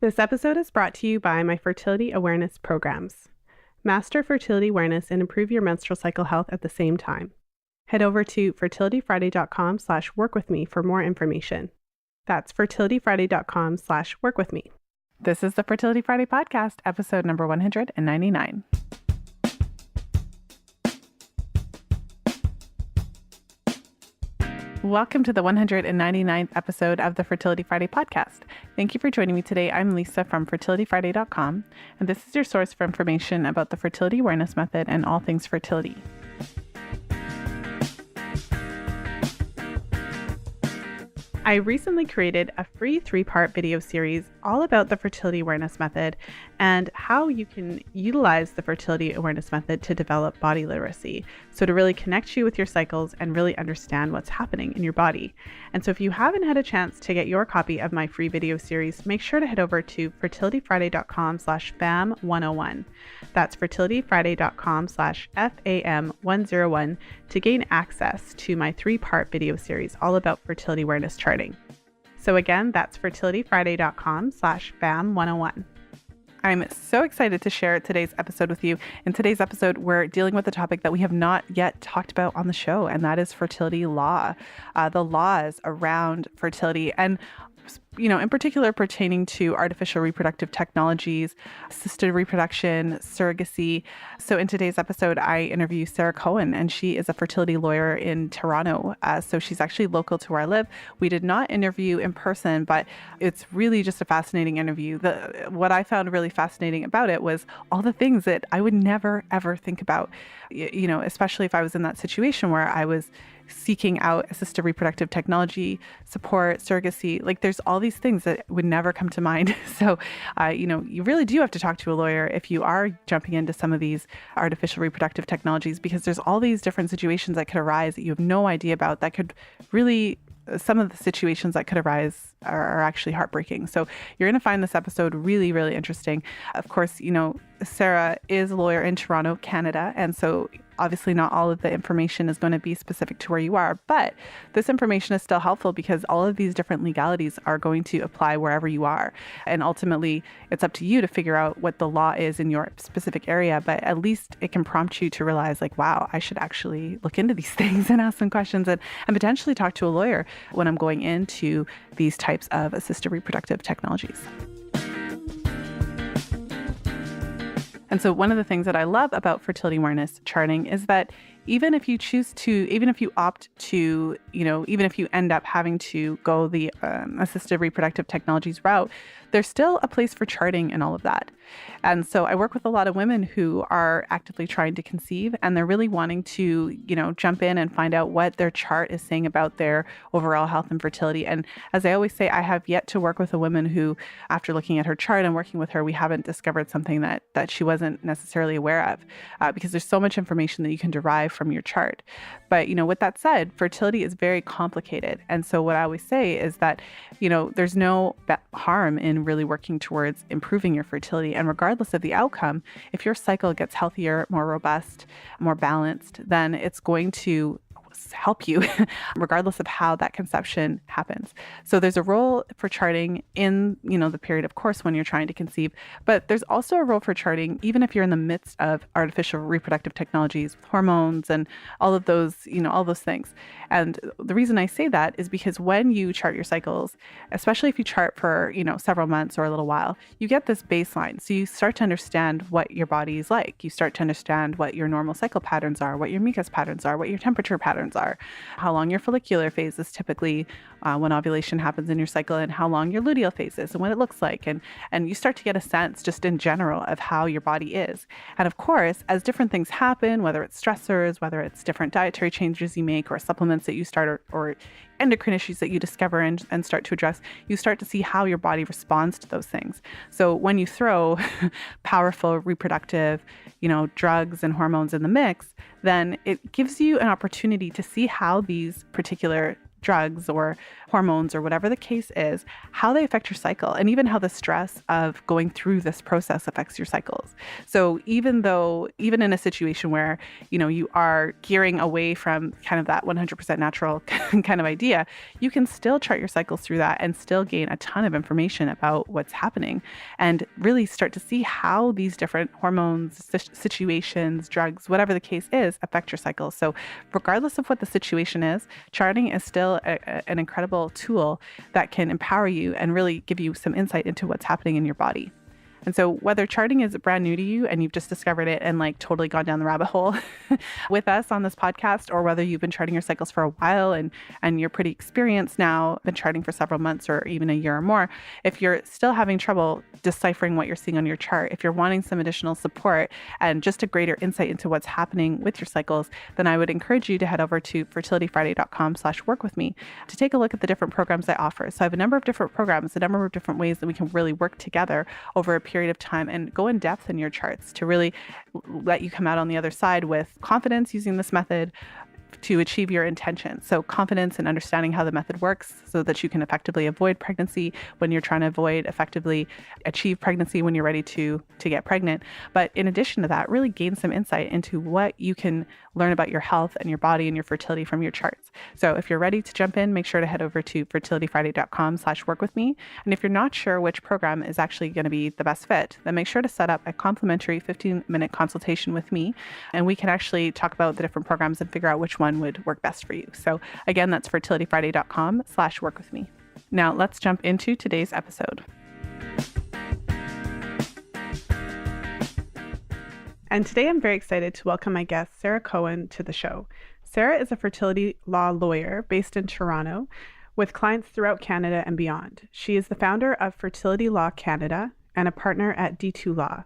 This episode is brought to you by my fertility awareness programs. Master fertility awareness and improve your menstrual cycle health at the same time. Head over to fertilityfriday.com/workwithme for more information. That's fertilityfriday.com/workwithme. This is the Fertility Friday podcast, episode number 199. Welcome to the 199th episode of the Fertility Friday podcast. Thank you for joining me today. I'm Lisa from fertilityfriday.com, and this is your source for information about the fertility awareness method and all things fertility. I recently created a free 3-part video series all about the fertility awareness method and how you can utilize the fertility awareness method to develop body literacy. So to really connect you with your cycles and really understand what's happening in your body. And so if you haven't had a chance to get your copy of my free video series, make sure to head over to fertilityfriday.com/FAM101. That's fertilityfriday.com/FAM101 to gain access to my 3-part video series all about fertility awareness charting. So again, that's fertilityfriday.com/FAM101. I'm so excited to share today's episode with you. In today's episode, we're dealing with a topic that we have not yet talked about on the show, and that is fertility law, the laws around fertility, and in particular pertaining to artificial reproductive technologies, assisted reproduction, surrogacy. So in today's episode, I interview Sara Cohen, and she is a fertility lawyer in Toronto. So she's actually local to where I live. We did not interview in person, but it's really just a fascinating interview. What I found really fascinating about it was all the things that I would never, ever think about, especially if I was in that situation where I was seeking out assisted reproductive technology, support, surrogacy. Like there's all these things that would never come to mind. So, you really do have to talk to a lawyer if you are jumping into some of these artificial reproductive technologies, because there's all these different situations that could arise that you have no idea about that could really, some of the situations that could arise are actually heartbreaking. So you're going to find this episode really, really interesting. Of course, Sara is a lawyer in Toronto, Canada. And so obviously not all of the information is going to be specific to where you are, but this information is still helpful because all of these different legalities are going to apply wherever you are. And ultimately, it's up to you to figure out what the law is in your specific area, but at least it can prompt you to realize like, wow, I should actually look into these things and ask some questions and potentially talk to a lawyer when I'm going into these types of assisted reproductive technologies. And so one of the things that I love about fertility awareness charting is that even if you opt to, even if you end up having to go the assisted reproductive technologies route, there's still a place for charting and all of that. And so I work with a lot of women who are actively trying to conceive, and they're really wanting to, jump in and find out what their chart is saying about their overall health and fertility. And as I always say, I have yet to work with a woman who, after looking at her chart and working with her, we haven't discovered something that she wasn't necessarily aware of, because there's so much information that you can derive from your chart. But, with that said, fertility is very complicated. And so what I always say is that, there's no harm in really working towards improving your fertility. And regardless of the outcome, if your cycle gets healthier, more robust, more balanced, then it's going to help you regardless of how that conception happens. So there's a role for charting in, the period, of course, when you're trying to conceive, but there's also a role for charting even if you're in the midst of artificial reproductive technologies with hormones and all of those, all those things. And the reason I say that is because when you chart your cycles, especially if you chart for, several months or a little while, you get this baseline. So you start to understand what your body is like. You start to understand what your normal cycle patterns are, what your mucus patterns are, what your temperature patterns are, how long your follicular phase is typically when ovulation happens in your cycle, and how long your luteal phase is and what it looks like. And you start to get a sense just in general of how your body is. And of course, as different things happen, whether it's stressors, whether it's different dietary changes you make or supplements that you start or endocrine issues that you discover and start to address, you start to see how your body responds to those things. So when you throw powerful reproductive, drugs and hormones in the mix, then it gives you an opportunity to see how these particular drugs or hormones or whatever the case is, how they affect your cycle, and even how the stress of going through this process affects your cycles. So even in a situation where, you are gearing away from kind of that 100% natural kind of idea, you can still chart your cycles through that and still gain a ton of information about what's happening and really start to see how these different hormones, situations, drugs, whatever the case is, affect your cycles. So regardless of what the situation is, charting is still an incredible tool that can empower you and really give you some insight into what's happening in your body. And so whether charting is brand new to you and you've just discovered it and totally gone down the rabbit hole with us on this podcast, or whether you've been charting your cycles for a while and you're pretty experienced now, been charting for several months or even a year or more, if you're still having trouble deciphering what you're seeing on your chart, if you're wanting some additional support and just a greater insight into what's happening with your cycles, then I would encourage you to head over to fertilityfriday.com/work-with-me to take a look at the different programs I offer. So I have a number of different programs, a number of different ways that we can really work together over a period of time and go in depth in your charts to really let you come out on the other side with confidence using this method to achieve your intention. So confidence and understanding how the method works so that you can effectively avoid pregnancy when you're trying to effectively achieve pregnancy when you're ready to get pregnant. But in addition to that, really gain some insight into what you can learn about your health and your body and your fertility from your charts. So if you're ready to jump in, make sure to head over to fertilityfriday.com/work-with-me. And if you're not sure which program is actually going to be the best fit, then make sure to set up a complimentary 15-minute consultation with me. And we can actually talk about the different programs and figure out which one would work best for you. So again, that's fertilityfriday.com/work-with-me. Now let's jump into today's episode. And today I'm very excited to welcome my guest, Sara Cohen, to the show. Sara is a fertility law lawyer based in Toronto with clients throughout Canada and beyond. She is the founder of Fertility Law Canada and a partner at D2Law,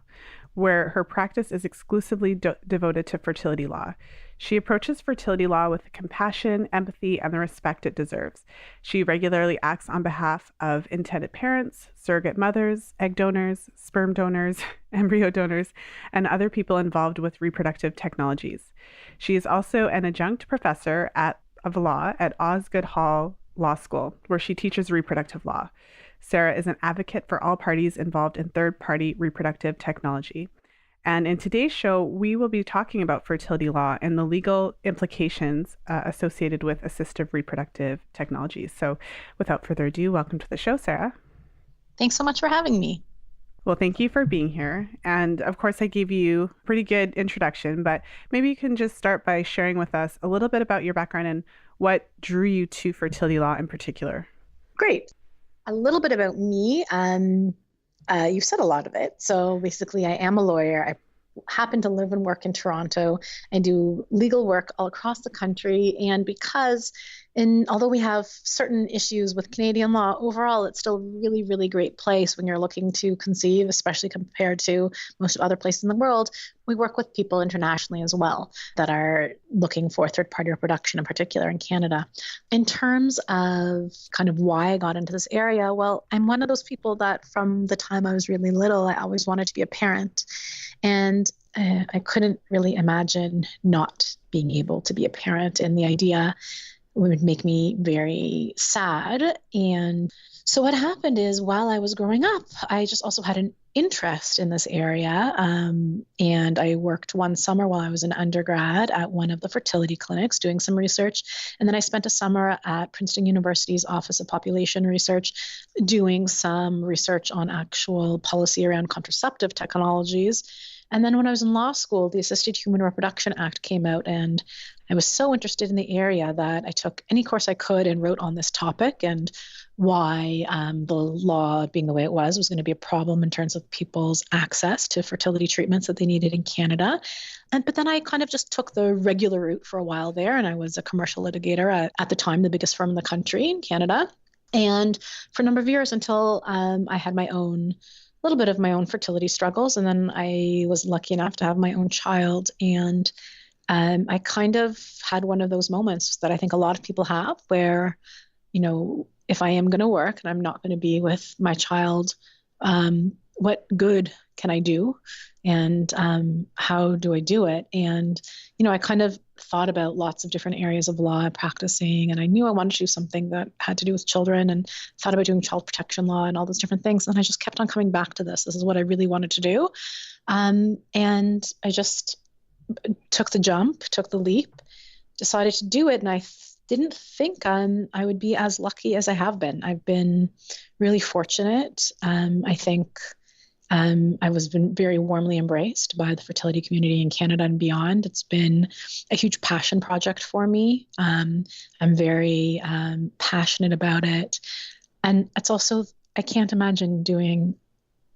where her practice is exclusively devoted to fertility law. She approaches fertility law with the compassion, empathy, and the respect it deserves. She regularly acts on behalf of intended parents, surrogate mothers, egg donors, sperm donors, embryo donors, and other people involved with reproductive technologies. She is also an adjunct professor of law at Osgoode Hall Law School, where she teaches reproductive law. Sara is an advocate for all parties involved in third-party reproductive technology. And in today's show, we will be talking about fertility law and the legal implications associated with assistive reproductive technologies. So without further ado, welcome to the show, Sara. Thanks so much for having me. Well, thank you for being here. And of course, I gave you a pretty good introduction, but maybe you can just start by sharing with us a little bit about your background and what drew you to fertility law in particular. Great. A little bit about me. You've said a lot of it. So basically, I am a lawyer. I happen to live and work in Toronto. I do legal work all across the country. And although we have certain issues with Canadian law, overall, it's still a really, really great place when you're looking to conceive, especially compared to most other places in the world. We work with people internationally as well that are looking for third-party reproduction, in particular in Canada. In terms of kind of why I got into this area, well, I'm one of those people that from the time I was really little, I always wanted to be a parent. And I couldn't really imagine not being able to be a parent. And the idea would make me very sad. And so what happened is while I was growing up, I just also had an interest in this area. And I worked one summer while I was an undergrad at one of the fertility clinics doing some research. And then I spent a summer at Princeton University's Office of Population Research doing some research on actual policy around contraceptive technologies. And then when I was in law school, the Assisted Human Reproduction Act came out, and I was so interested in the area that I took any course I could and wrote on this topic and why the law, being the way it was going to be a problem in terms of people's access to fertility treatments that they needed in Canada. But then I kind of just took the regular route for a while there, and I was a commercial litigator at the time, the biggest firm in the country in Canada. And for a number of years until I had little bit of my own fertility struggles. And then I was lucky enough to have my own child. And I kind of had one of those moments that I think a lot of people have where, if I am going to work and I'm not going to be with my child, what good can I do? And how do I do it? And, I kind of thought about lots of different areas of law practicing, and I knew I wanted to do something that had to do with children, and thought about doing child protection law and all those different things. And I just kept on coming back to this. This is what I really wanted to do. And I just took the jump, took the leap, decided to do it. And I didn't think I would be as lucky as I have been. I've been really fortunate. I think I was been very warmly embraced by the fertility community in Canada and beyond. It's been a huge passion project for me. I'm very passionate about it. And it's also, I can't imagine doing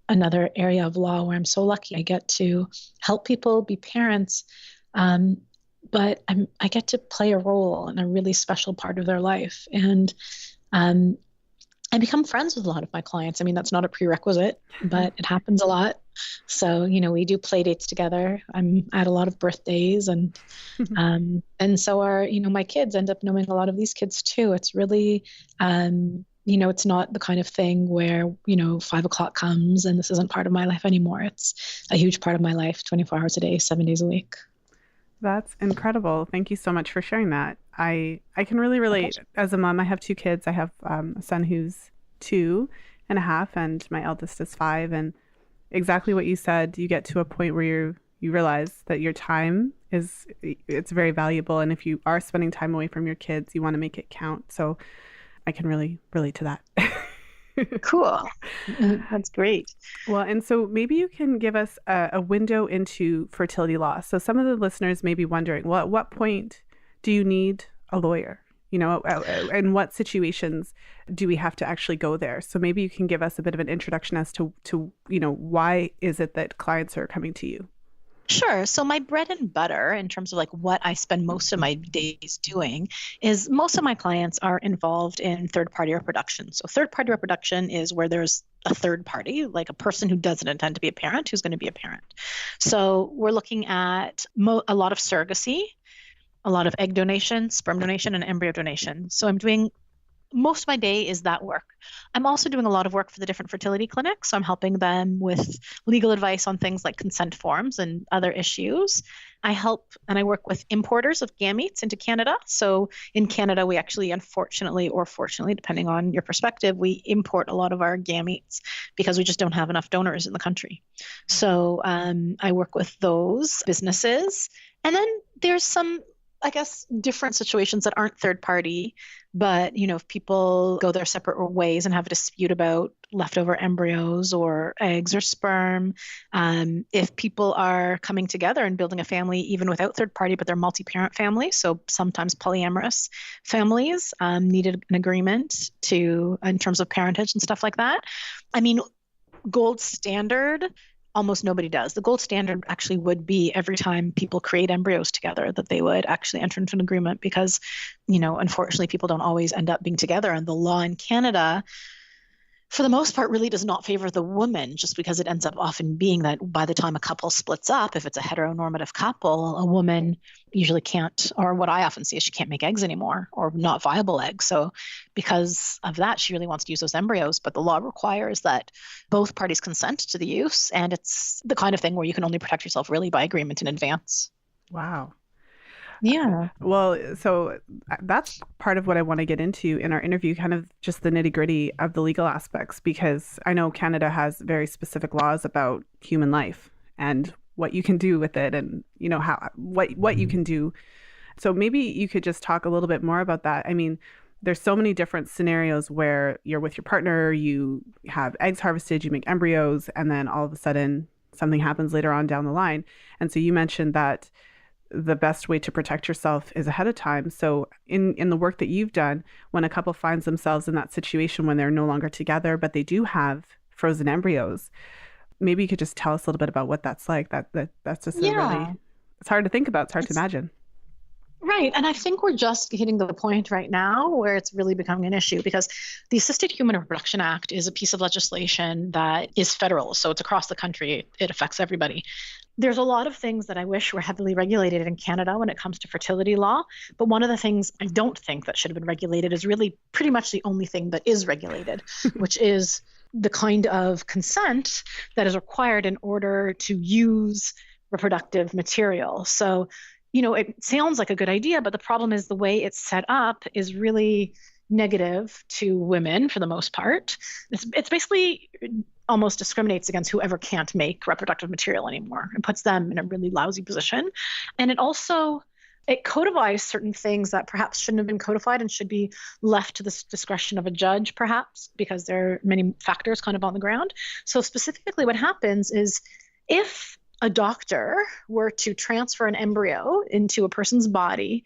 another area of law where I'm so lucky. I get to help people be parents, but I get to play a role in a really special part of their life. And I become friends with a lot of my clients. I mean, that's not a prerequisite, but it happens a lot. So, we do play dates together. I'm at a lot of birthdays, and so are, my kids end up knowing a lot of these kids too. It's really, it's not the kind of thing where, 5 o'clock comes and this isn't part of my life anymore. It's a huge part of my life, 24 hours a day, 7 days a week. That's incredible. Thank you so much for sharing that. I can really relate. As a mom, I have 2 kids. I have a son who's 2.5, and my eldest is 5. And exactly what you said, you get to a point where you realize that your time it's very valuable. And if you are spending time away from your kids, you want to make it count. So I can really relate to that. Cool. That's great. Well, and so maybe you can give us a window into fertility law. So some of the listeners may be wondering, well, at what point do you need a lawyer? In what situations do we have to actually go there? So maybe you can give us a bit of an introduction as to why is it that clients are coming to you? Sure. So my bread and butter in terms of like what I spend most of my days doing is most of my clients are involved in third-party reproduction. So third-party reproduction is where there's a third party, like a person who doesn't intend to be a parent, who's going to be a parent. So we're looking at a lot of surrogacy, a lot of egg donation, sperm donation, and embryo donation. So I'm doing most of my day is that work. I'm also doing a lot of work for the different fertility clinics. So I'm helping them with legal advice on things like consent forms and other issues. I help and I work with importers of gametes into Canada. So in Canada, we actually, unfortunately or fortunately, depending on your perspective, we import a lot of our gametes because we just don't have enough donors in the country. So I work with those businesses. And then there's some, I guess, different situations that aren't third party, but, if people go their separate ways and have a dispute about leftover embryos or eggs or sperm, if people are coming together and building a family, even without third party, but they're multi-parent families, so sometimes polyamorous families needed an agreement in terms of parentage and stuff like that. I mean, gold standard, almost nobody does. The gold standard actually would be every time people create embryos together that they would actually enter into an agreement because, unfortunately, people don't always end up being together. And the law in Canada, for the most part, really does not favor the woman just because it ends up often being that by the time a couple splits up, if it's a heteronormative couple, a woman usually can't, or what I often see is she can't make eggs anymore or not viable eggs. So because of that, she really wants to use those embryos, but the law requires that both parties consent to the use. And it's the kind of thing where you can only protect yourself really by agreement in advance. Wow. Yeah. Well, so that's part of what I want to get into in our interview, kind of just the nitty gritty of the legal aspects, because I know Canada has very specific laws about human life and what you can do with it and, what you can do. So maybe you could just talk a little bit more about that. I mean, there's so many different scenarios where you're with your partner, you have eggs harvested, you make embryos, and then all of a sudden something happens later on down the line. And so you mentioned that the best way to protect yourself is ahead of time. So in the work that you've done, when a couple finds themselves in that situation when they're no longer together, but they do have frozen embryos, maybe you could just tell us a little bit about what that's like. That's just it's hard to think about. It's hard to imagine. Right. And I think we're just hitting the point right now where it's really becoming an issue because the Assisted Human Reproduction Act is a piece of legislation that is federal. So it's across the country. It affects everybody. There's a lot of things that I wish were heavily regulated in Canada when it comes to fertility law. But one of the things I don't think that should have been regulated is really pretty much the only thing that is regulated, which is the kind of consent that is required in order to use reproductive material. So, it sounds like a good idea, but the problem is the way it's set up is really negative to women for the most part. It's basically almost discriminates against whoever can't make reproductive material anymore and puts them in a really lousy position. And it codifies certain things that perhaps shouldn't have been codified and should be left to the discretion of a judge, perhaps, because there are many factors kind of on the ground. So specifically what happens is if a doctor were to transfer an embryo into a person's body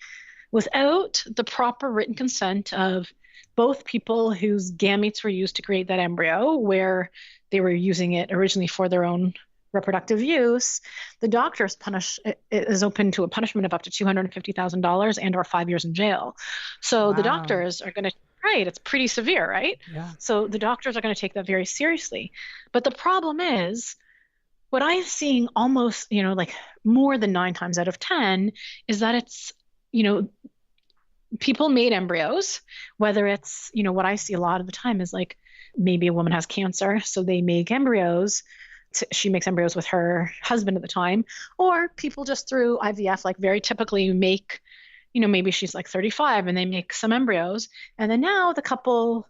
without the proper written consent of both people whose gametes were used to create that embryo, where they were using it originally for their own reproductive use, the doctor is open to a punishment of up to $250,000 and or 5 years in jail. So the doctors are going to, right, it's pretty severe, right? Yeah. So the doctors are going to take that very seriously. But the problem is, what I'm seeing almost, like more than 9 times out of 10 is that it's, people made embryos, whether it's, what I see a lot of the time is like maybe a woman has cancer, so they make embryos. She makes embryos with her husband at the time, or people just through IVF, like very typically make, maybe she's like 35 and they make some embryos. And then now the couple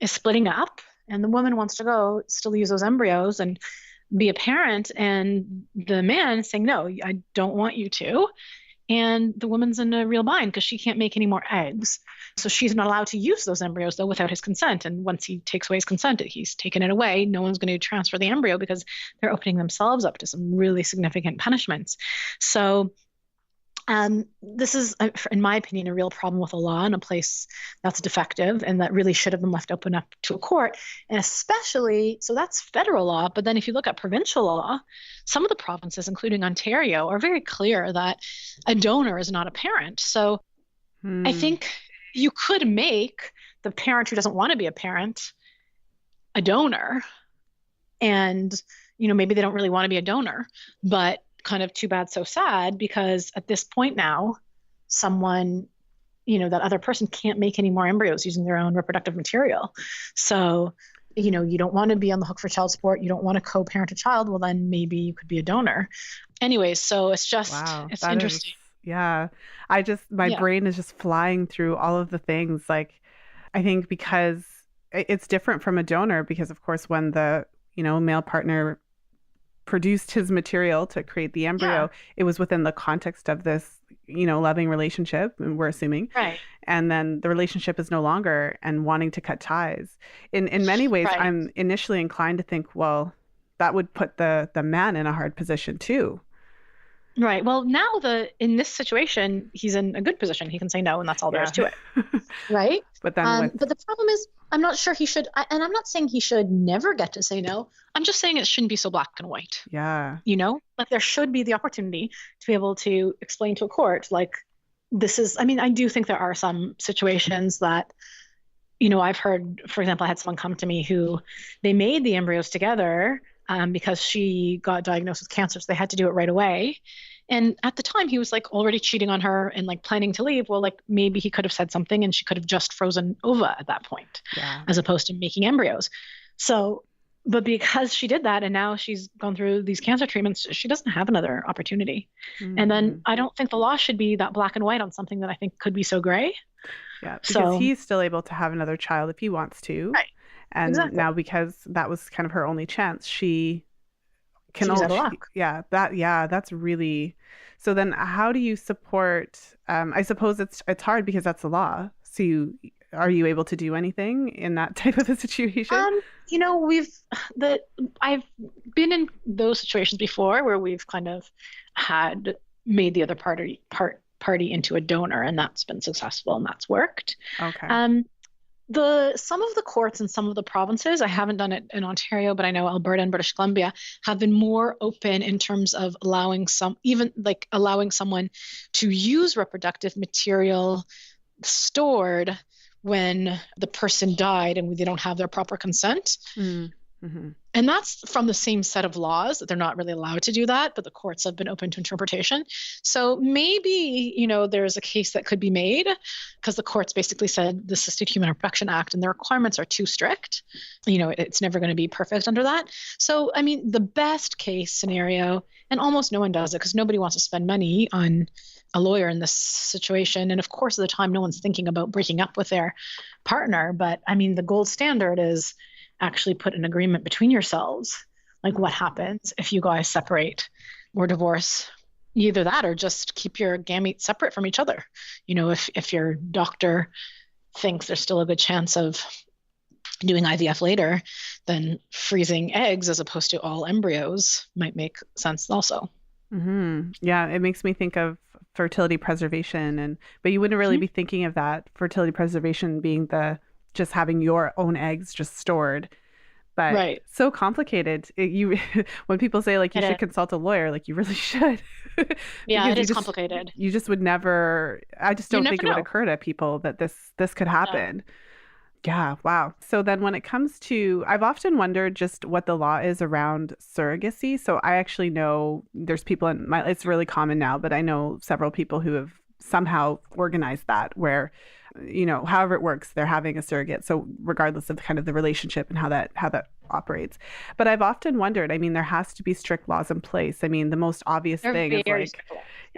is splitting up and the woman wants to go still use those embryos and be a parent, and the man is saying, no, I don't want you to. And the woman's in a real bind because she can't make any more eggs. So she's not allowed to use those embryos, though, without his consent. And once he takes away his consent, he's taken it away. No one's going to transfer the embryo because they're opening themselves up to some really significant punishments. So this is, in my opinion, a real problem with the law in a place that's defective and that really should have been left open up to a court. And especially, so that's federal law. But then if you look at provincial law, some of the provinces, including Ontario, are very clear that a donor is not a parent. So I think you could make the parent who doesn't want to be a parent a donor. And, maybe they don't really want to be a donor, but kind of too bad, so sad, because at this point now, someone, that other person can't make any more embryos using their own reproductive material. So, you don't want to be on the hook for child support. You don't want to co-parent a child. Well, then maybe you could be a donor. Anyways, so it's just, it's interesting. My brain is just flying through all of the things. Like, I think because it's different from a donor, because of course, when the, male partner produced his material to create the embryo, it was within the context of this, loving relationship, and we're assuming. Right. And then the relationship is no longer and wanting to cut ties. In many ways, Right. I'm initially inclined to think, well, that would put the man in a hard position too. Right. Well, now in this situation, he's in a good position. He can say no, and that's all there is to it. Right. But then, but the problem is, I'm not sure he should, and I'm not saying he should never get to say no. I'm just saying it shouldn't be so black and white. Yeah. Like there should be the opportunity to be able to explain to a court, like, this is, I do think there are some situations that, I've heard, for example, I had someone come to me who they made the embryos together because she got diagnosed with cancer, so they had to do it right away. And at the time, he was like already cheating on her and like planning to leave. Well, like maybe he could have said something and she could have just frozen ova at that point, as opposed to making embryos. So, but because she did that and now she's gone through these cancer treatments, she doesn't have another opportunity. Mm-hmm. And then I don't think the law should be that black and white on something that I think could be so gray. Yeah, because he's still able to have another child if he wants to. Right. And now, because that was kind of her only chance, she can She's out of luck. That's really. So then, how do you support? I suppose it's hard because that's the law. So are you able to do anything in that type of a situation? I've been in those situations before where we've kind of had made the other party into a donor, and that's been successful and that's worked. Okay. Some of the courts in some of the provinces, I haven't done it in Ontario, but I know Alberta and British Columbia have been more open in terms of allowing someone to use reproductive material stored when the person died and they don't have their proper consent. And that's from the same set of laws that they're not really allowed to do that, but the courts have been open to interpretation. So maybe, there's a case that could be made because the courts basically said the Assisted Human Reproduction Act and the requirements are too strict. It's never going to be perfect under that. So, I mean, the best case scenario, and almost no one does it because nobody wants to spend money on a lawyer in this situation. And of course, at the time, no one's thinking about breaking up with their partner. But I mean, the gold standard is actually put an agreement between yourselves, like what happens if you guys separate or divorce, either that or just keep your gametes separate from each other. If your doctor thinks there's still a good chance of doing IVF later, then freezing eggs as opposed to all embryos might make sense also. Yeah, it makes me think of fertility preservation, but you wouldn't really be thinking of that fertility preservation being just having your own eggs just stored. But right. So complicated. When people say like you should consult a lawyer, like you really should. Yeah, it is complicated. You just would never. I just don't think it would occur to people that this could happen. Yeah. Wow. So then when it comes to, I've often wondered just what the law is around surrogacy. So I actually know there's people it's really common now, but I know several people who have somehow organized that where, however it works, they're having a surrogate. So regardless of kind of the relationship and how that operates. But I've often wondered, I mean, there has to be strict laws in place. I mean, the most obvious thing is like,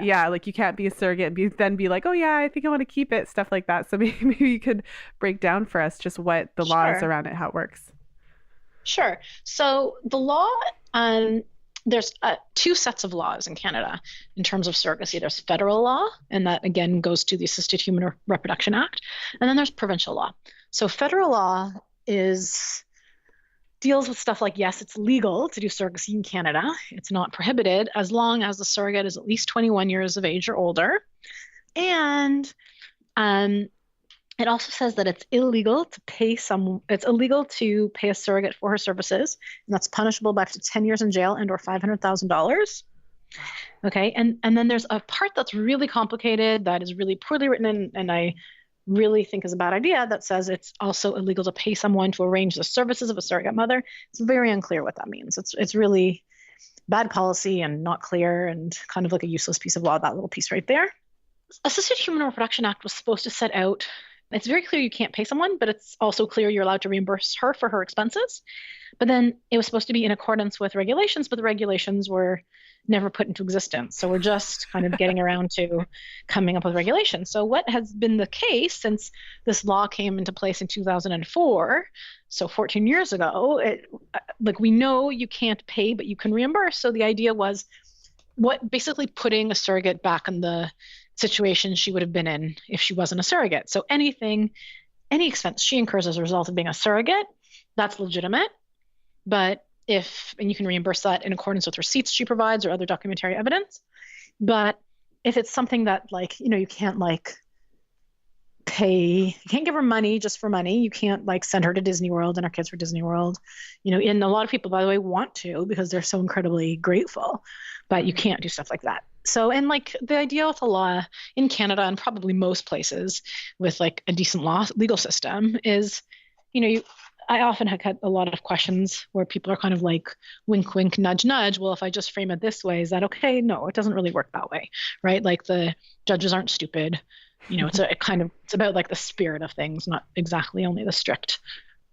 like you can't be a surrogate and then be like, oh yeah, I think I want to keep it, stuff like that. So maybe you could break down for us just what the law is around it, how it works. Sure. So the law, there's two sets of laws in Canada in terms of surrogacy. There's federal law, and that again goes to the Assisted Human Reproduction Act. And then there's provincial law. So federal law deals with stuff like, yes, it's legal to do surrogacy in Canada. It's not prohibited as long as the surrogate is at least 21 years of age or older. And it also says that it's illegal to pay a surrogate for her services, and that's punishable by up to 10 years in jail and or $500,000. Okay, and then there's a part that's really complicated that is really poorly written and I really think is a bad idea that says it's also illegal to pay someone to arrange the services of a surrogate mother. It's very unclear what that means. It's really bad policy and not clear and kind of like a useless piece of law, that little piece right there. Assisted Human Reproduction Act was supposed to set out, it's very clear you can't pay someone, but it's also clear you're allowed to reimburse her for her expenses. But then it was supposed to be in accordance with regulations, but the regulations were never put into existence. So we're just kind of getting around to coming up with regulations. So what has been the case since this law came into place in 2004, so 14 years ago, we know you can't pay, but you can reimburse. So the idea was basically putting a surrogate back in the situation she would have been in if she wasn't a surrogate. So any expense she incurs as a result of being a surrogate, that's legitimate. And you can reimburse that in accordance with receipts she provides or other documentary evidence. But if it's something that you can't pay, you can't give her money just for money. You can't send her to Disney World and her kids for Disney World. And a lot of people, by the way, want to because they're so incredibly grateful, but you can't do stuff like that. So, and the idea with the law in Canada and probably most places with a decent legal system is, I often have had a lot of questions where people are kind of wink, wink, nudge, nudge. Well, if I just frame it this way, is that okay? No, it doesn't really work that way, right? The judges aren't stupid. It's about the spirit of things, not exactly only the strict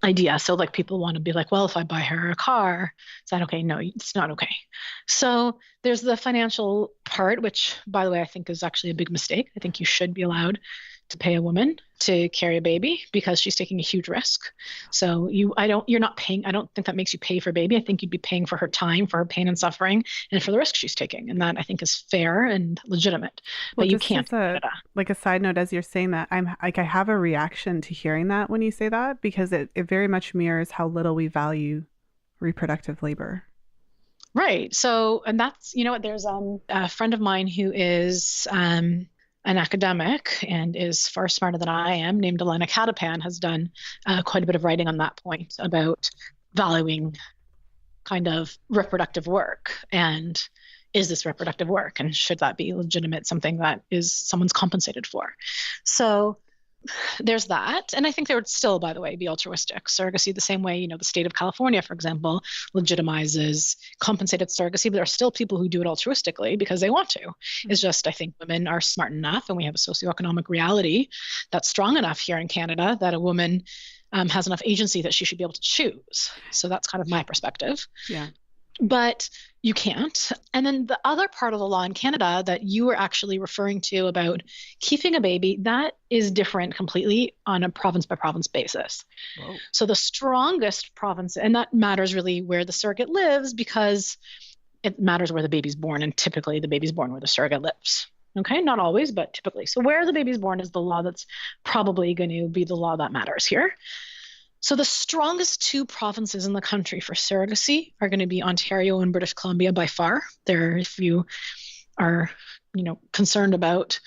idea. So people want to be well, if I buy her a car, is that okay? No, it's not okay. So there's the financial part, which by the way, I think is actually a big mistake. I think you should be allowed to pay a woman to carry a baby because she's taking a huge risk. So you're not paying. I don't think that makes you pay for a baby. I think you'd be paying for her time, for her pain and suffering, and for the risk she's taking. And that I think is fair and legitimate. But you can't. A side note, as you're saying that, I have a reaction to hearing that when you say that, because it very much mirrors how little we value reproductive labor. Right. So, and that's, there's a friend of mine who is an academic and is far smarter than I am, named Elena Catapan, has done quite a bit of writing on that point about valuing kind of reproductive work. And is this reproductive work? And should that be legitimate, something that is someone's compensated for? So There's that. And I think there would still, by the way, be altruistic surrogacy the same way, the state of California, for example, legitimizes compensated surrogacy, but there are still people who do it altruistically because they want to. It's just, I think women are smart enough and we have a socioeconomic reality that's strong enough here in Canada that a woman has enough agency that she should be able to choose. So that's kind of my perspective. Yeah. But you can't. And then the other part of the law in Canada that you were actually referring to about keeping a baby, that is different completely on a province by province basis. Whoa. So the strongest province, and that matters really where the surrogate lives because it matters where the baby's born, and typically the baby's born where the surrogate lives. Okay, not always, but typically. So where the baby's born is the law that's probably going to be the law that matters here. So the strongest two provinces in the country for surrogacy are going to be Ontario and British Columbia by far. There, if you are, concerned about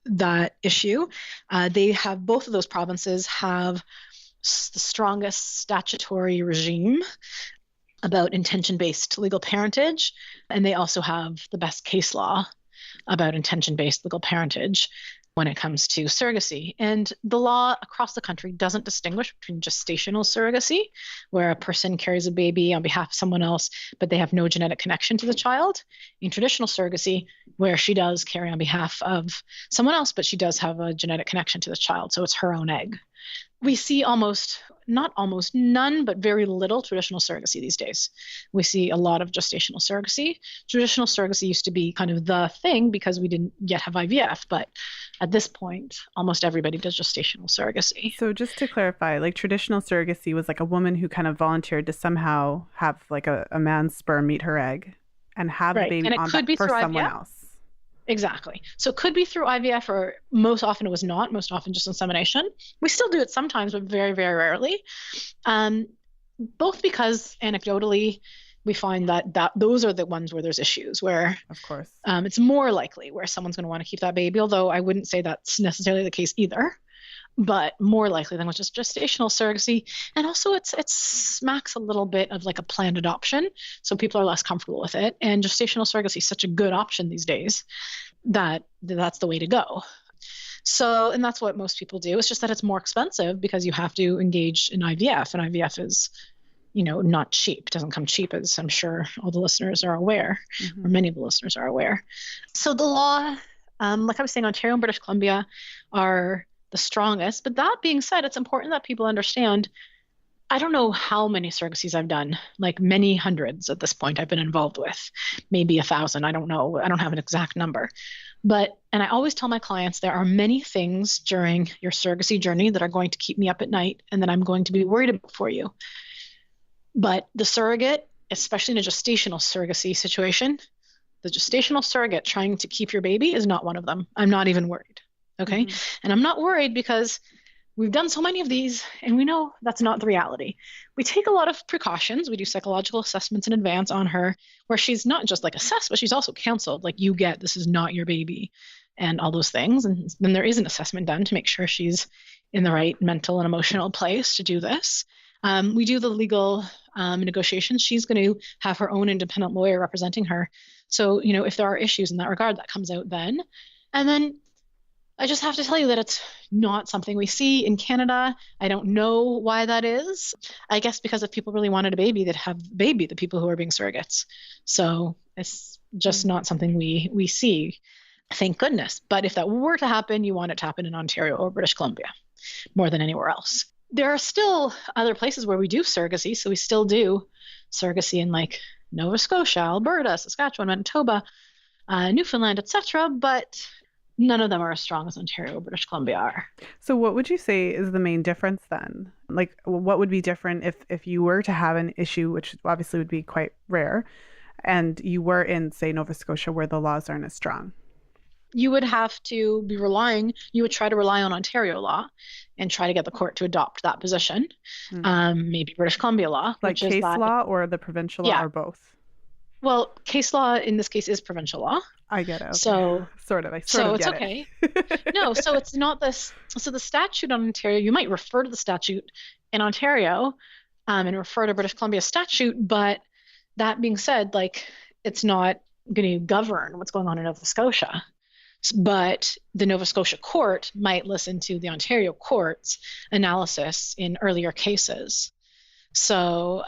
that issue, they have, both of those provinces have the strongest statutory regime about intention-based legal parentage, and they also have the best case law about intention-based legal parentage when it comes to surrogacy. And the law across the country doesn't distinguish between gestational surrogacy, where a person carries a baby on behalf of someone else, but they have no genetic connection to the child, in traditional surrogacy, where she does carry on behalf of someone else, but she does have a genetic connection to the child, so it's her own egg. We see not almost none, but very little traditional surrogacy these days. We see a lot of gestational surrogacy. Traditional surrogacy used to be kind of the thing because we didn't yet have IVF, but at this point, almost everybody does gestational surrogacy. So just to clarify, like traditional surrogacy was like a woman who kind of volunteered to somehow have like a man's sperm meet her egg and have the baby on that for someone else. Exactly. So it could be through IVF, or most often it was not, most often just insemination. We still do it sometimes, but very, very rarely. Both because anecdotally, we find that those are the ones where there's issues, where of course it's more likely where someone's going to want to keep that baby, although I wouldn't say that's necessarily the case either, but more likely than with just gestational surrogacy. And also it smacks a little bit of like a planned adoption, so people are less comfortable with it. And gestational surrogacy is such a good option these days that that's the way to go. So, and that's what most people do. It's just that it's more expensive because you have to engage in IVF, and IVF is, not cheap. It doesn't come cheap, as I'm sure all the listeners are aware, or many of the listeners are aware. So the law, like I was saying, Ontario and British Columbia are the strongest. But that being said, it's important that people understand, I don't know how many surrogacies I've done, like many hundreds at this point I've been involved with, maybe 1,000. I don't know. I don't have an exact number. And I always tell my clients there are many things during your surrogacy journey that are going to keep me up at night and that I'm going to be worried about for you. But the surrogate, especially in a gestational surrogacy situation, the gestational surrogate trying to keep your baby is not one of them. I'm not even worried. Okay. And I'm not worried because we've done so many of these and we know that's not the reality. We take a lot of precautions. We do psychological assessments in advance on her where she's not just like assessed, but she's also counseled, like this is not your baby and all those things. And then there is an assessment done to make sure she's in the right mental and emotional place to do this. We do the legal negotiations. She's going to have her own independent lawyer representing her. So, if there are issues in that regard, that comes out then. And then I just have to tell you that it's not something we see in Canada. I don't know why that is. I guess because if people really wanted a baby, they'd have the baby, the people who are being surrogates. So it's just not something we see, thank goodness. But if that were to happen, you want it to happen in Ontario or British Columbia more than anywhere else. There are still other places where we do surrogacy. So we still do surrogacy in like Nova Scotia, Alberta, Saskatchewan, Manitoba, Newfoundland, etc. But none of them are as strong as Ontario or British Columbia are. So what would you say is the main difference then? Like what would be different if you were to have an issue, which obviously would be quite rare, and you were in, say, Nova Scotia where the laws aren't as strong? You would have to be you would try to rely on Ontario law and try to get the court to adopt that position. Maybe British Columbia law. Like case law or the provincial law or both? Well, case law in this case is provincial law. I get it. Okay. So sort of. So it's okay. No, so it's not this. So the statute on Ontario, you might refer to the statute in Ontario and refer to British Columbia statute, but that being said, like it's not going to govern what's going on in Nova Scotia. But the Nova Scotia court might listen to the Ontario court's analysis in earlier cases. So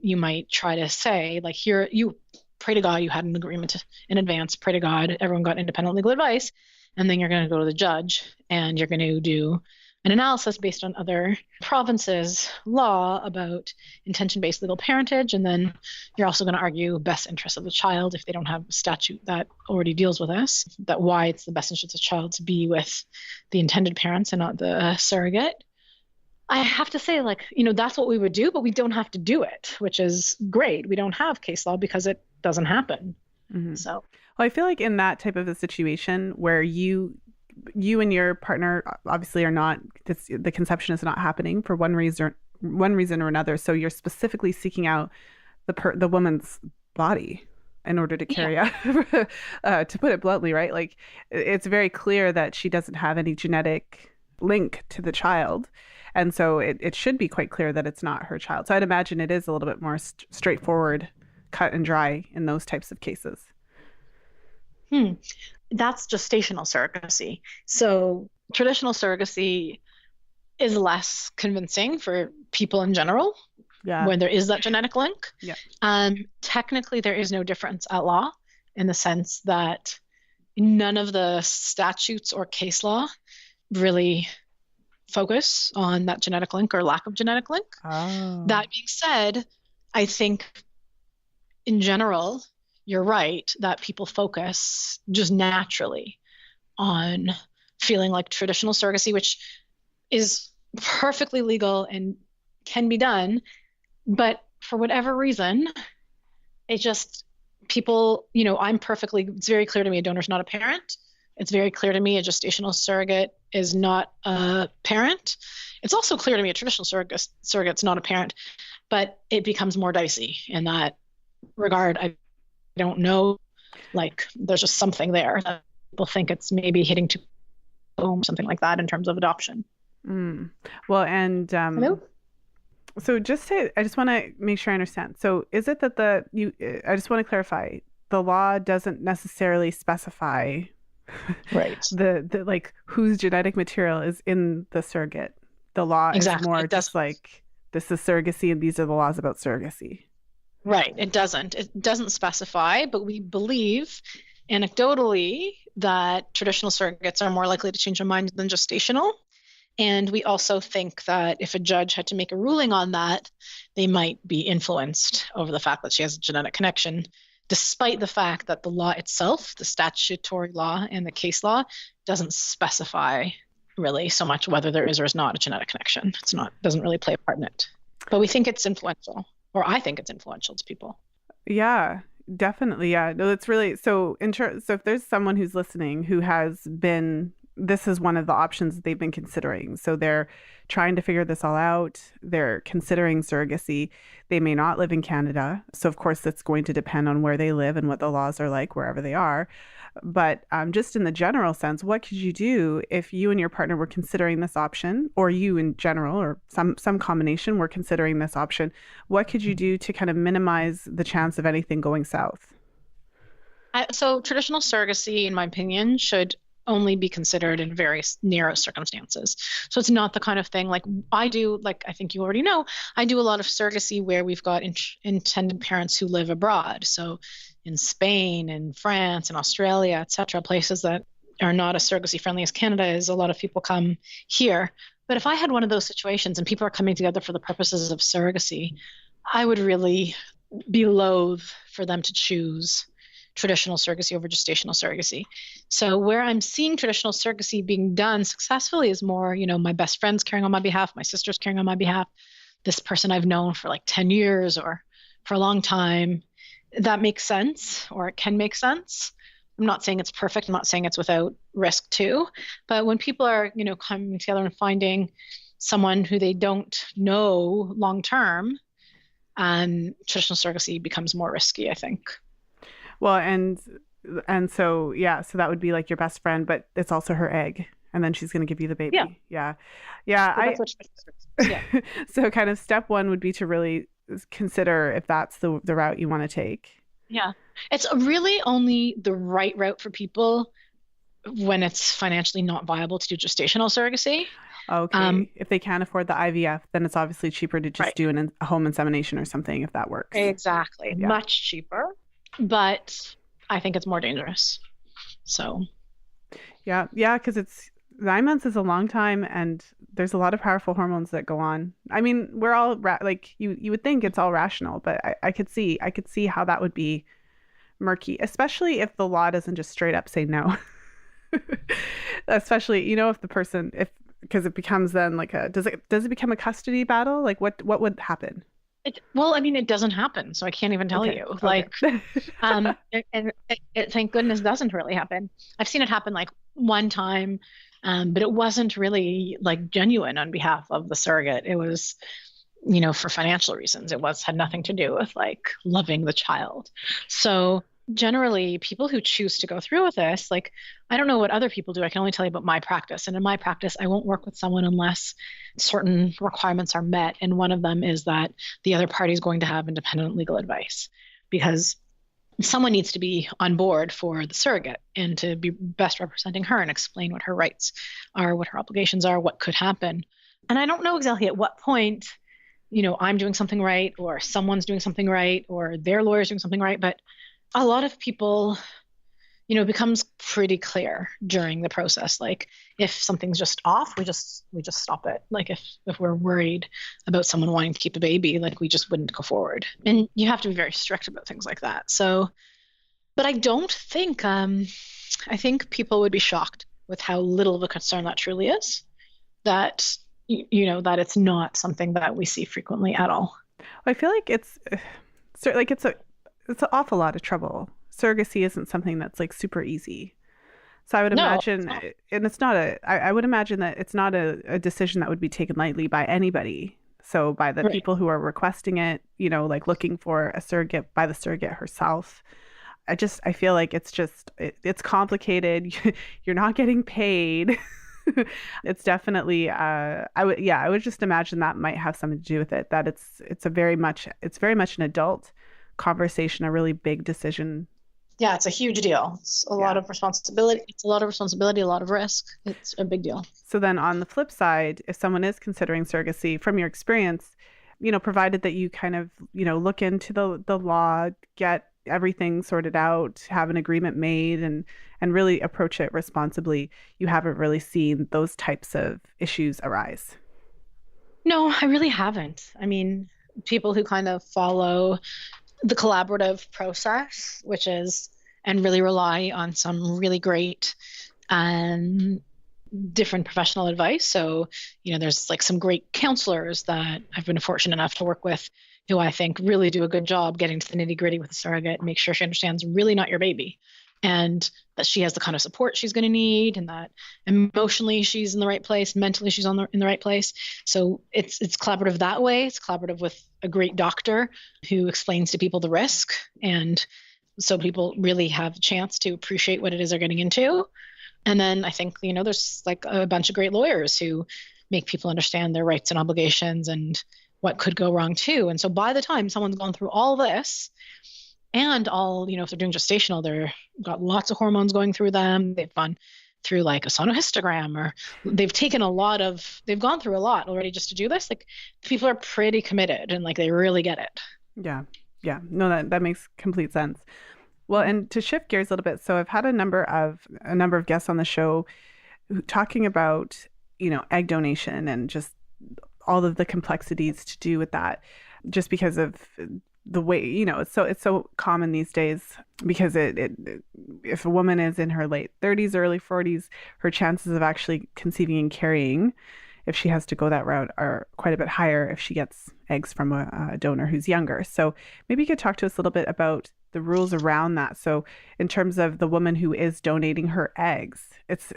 you might try to say, like, here, you pray to God you had an agreement in advance, pray to God everyone got independent legal advice, and then you're going to go to the judge and you're going to do an analysis based on other provinces' law about intention-based legal parentage, and then you're also going to argue best interest of the child if they don't have a statute that already deals with this, that why it's the best interest of the child to be with the intended parents and not the surrogate. I have to say, like, that's what we would do, but we don't have to do it, which is great. We don't have case law because it doesn't happen. Mm-hmm. So, well, I feel like in that type of a situation where you and your partner obviously are not, the conception is not happening for one reason or another. So you're specifically seeking out the woman's body in order to carry out, to put it bluntly, right? Like, it's very clear that she doesn't have any genetic link to the child. And so it should be quite clear that it's not her child. So I'd imagine it is a little bit more straightforward, cut and dry in those types of cases. That's gestational surrogacy. So traditional surrogacy is less convincing for people in general when there is that genetic link. Technically, there is no difference at law in the sense that none of the statutes or case law really focus on that genetic link or lack of genetic link. That being said, I think in general, you're right that people focus just naturally on feeling like traditional surrogacy, which is perfectly legal and can be done. But for whatever reason, it just, people, it's very clear to me a donor's not a parent. It's very clear to me a gestational surrogate is not a parent. It's also clear to me a traditional surrogate's not a parent, but it becomes more dicey in that regard. I don't know, like, there's just something there that people think it's maybe hitting too home, something like that in terms of adoption. Well, and Hello? So I just want to make sure I understand. So is it that I just want to clarify, the law doesn't necessarily specify right the like whose genetic material is in the surrogate. The law is more just like, this is surrogacy and these are the laws about surrogacy. Right. It doesn't specify, but we believe anecdotally that traditional surrogates are more likely to change their mind than gestational. And we also think that if a judge had to make a ruling on that, they might be influenced over the fact that she has a genetic connection, despite the fact that the law itself, the statutory law and the case law, doesn't specify really so much whether there is or is not a genetic connection. Doesn't really play a part in it. But we think it's influential. Or I think it's influential to people. Yeah, definitely. Yeah, no, it's really so. So if there's someone who's listening who has been, this is one of the options that they've been considering. So they're trying to figure this all out. They're considering surrogacy. They may not live in Canada, so of course that's going to depend on where they live and what the laws are like wherever they are. But just in the general sense, what could you do if you and your partner were considering this option, or you in general, or some combination were considering this option? What could you do to kind of minimize the chance of anything going south? So traditional surrogacy, in my opinion, should only be considered in very narrow circumstances. So it's not the kind of thing like I do, like I think you already know, I do a lot of surrogacy where we've got intended parents who live abroad. So in Spain and France and Australia, et cetera, places that are not as surrogacy friendly as Canada is, a lot of people come here. But if I had one of those situations and people are coming together for the purposes of surrogacy, I would really be loath for them to choose traditional surrogacy over gestational surrogacy. So where I'm seeing traditional surrogacy being done successfully is more, my best friend's caring on my behalf, my sister's caring on my behalf, this person I've known for like 10 years or for a long time. That makes sense, or it can make sense. I'm not saying it's perfect. I'm not saying it's without risk too. But when people are, coming together and finding someone who they don't know long term, traditional surrogacy becomes more risky, I think. Well, and so, so that would be like your best friend, but it's also her egg. And then she's going to give you the baby. Yeah. So kind of step one would be to really consider if that's the route you want to take. Yeah. It's really only the right route for people when it's financially not viable to do gestational surrogacy. Okay. If they can't afford the IVF, then it's obviously cheaper to just Right. do a home insemination or something if that works. Exactly. Yeah. Much cheaper, but I think it's more dangerous. So Yeah, because it's 9 months is a long time, and there's a lot of powerful hormones that go on. I mean, we're all like you would think it's all rational, but I could see how that would be murky, especially if the law doesn't just straight up say no. Especially, if the person because it becomes then like does it become a custody battle? Like what would happen? it doesn't happen, so I can't even tell you. Like, it thank goodness doesn't really happen. I've seen it happen like one time, but it wasn't really like genuine on behalf of the surrogate. It was, for financial reasons. It had nothing to do with like loving the child. So generally, people who choose to go through with this, like, I don't know what other people do. I can only tell you about my practice. And in my practice, I won't work with someone unless certain requirements are met. And one of them is that the other party is going to have independent legal advice, because someone needs to be on board for the surrogate and to be best representing her and explain what her rights are, what her obligations are, what could happen. And I don't know exactly at what point, I'm doing something right, or someone's doing something right, or their lawyer's doing something right. But a lot of people, it becomes pretty clear during the process. Like, if something's just off, we just stop it. Like, if we're worried about someone wanting to keep a baby, like, we just wouldn't go forward. And you have to be very strict about things like that. So, but I don't think, I think people would be shocked with how little of a concern that truly is. That, that it's not something that we see frequently at all. I feel like it's an awful lot of trouble. Surrogacy isn't something that's like super easy. So I would imagine, and it's not I would imagine that it's not a decision that would be taken lightly by anybody. So by the people who are requesting it, like looking for a surrogate, by the surrogate herself. I feel like it's complicated. You're not getting paid. It's definitely, I would just imagine that might have something to do with it, that it's very much an adult conversation, a really big decision. Yeah, it's a huge deal. It's a lot of responsibility. It's a lot of responsibility, a lot of risk. It's a big deal. So then on the flip side, if someone is considering surrogacy, from your experience, provided that you kind of, look into the law, get everything sorted out, have an agreement made, and really approach it responsibly, you haven't really seen those types of issues arise. No, I really haven't. I mean, people who kind of follow the collaborative process, which is, and really rely on some really great different professional advice. So, there's like some great counselors that I've been fortunate enough to work with, who I think really do a good job getting to the nitty gritty with the surrogate, make sure she understands really not your baby, and that she has the kind of support she's going to need, and that emotionally she's in the right place, mentally she's in the right place. So it's collaborative that way. It's collaborative with a great doctor who explains to people the risk, and so people really have a chance to appreciate what it is they're getting into. And then I think, there's like a bunch of great lawyers who make people understand their rights and obligations and what could go wrong too. And so by the time someone's gone through all this, and all, if they're doing gestational, they've got lots of hormones going through them. They've gone through like a sonohystogram, or they've gone through a lot already just to do this. Like, people are pretty committed, and like they really get it. Yeah. No, that makes complete sense. Well, and to shift gears a little bit, so I've had a number of guests on the show talking about, egg donation and just all of the complexities to do with that, just because of the way, it's so common these days, because if a woman is in her late 30s, early 40s, her chances of actually conceiving and carrying, if she has to go that route, are quite a bit higher if she gets eggs from a donor who's younger. So maybe you could talk to us a little bit about the rules around that. So in terms of the woman who is donating her eggs, it's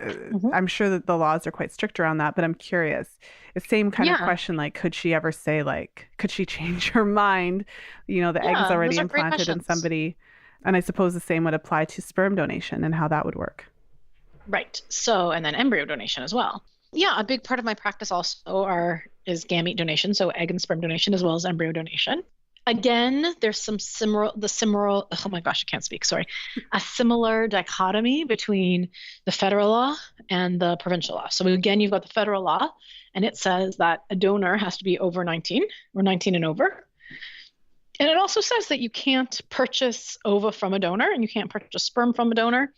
I'm sure that the laws are quite strict around that, but I'm curious. It's the same kind of question, like, could she ever say, like, could she change her mind? The egg is already implanted in somebody. And I suppose the same would apply to sperm donation and how that would work. Right. So, and then embryo donation as well. Yeah, a big part of my practice also is gamete donation, so egg and sperm donation, as well as embryo donation. Again, there's oh my gosh, I can't speak, sorry. A similar dichotomy between the federal law and the provincial law. So again, you've got the federal law, and it says that a donor has to be over 19 or 19 and over. And it also says that you can't purchase ova from a donor, and you can't purchase sperm from a donor,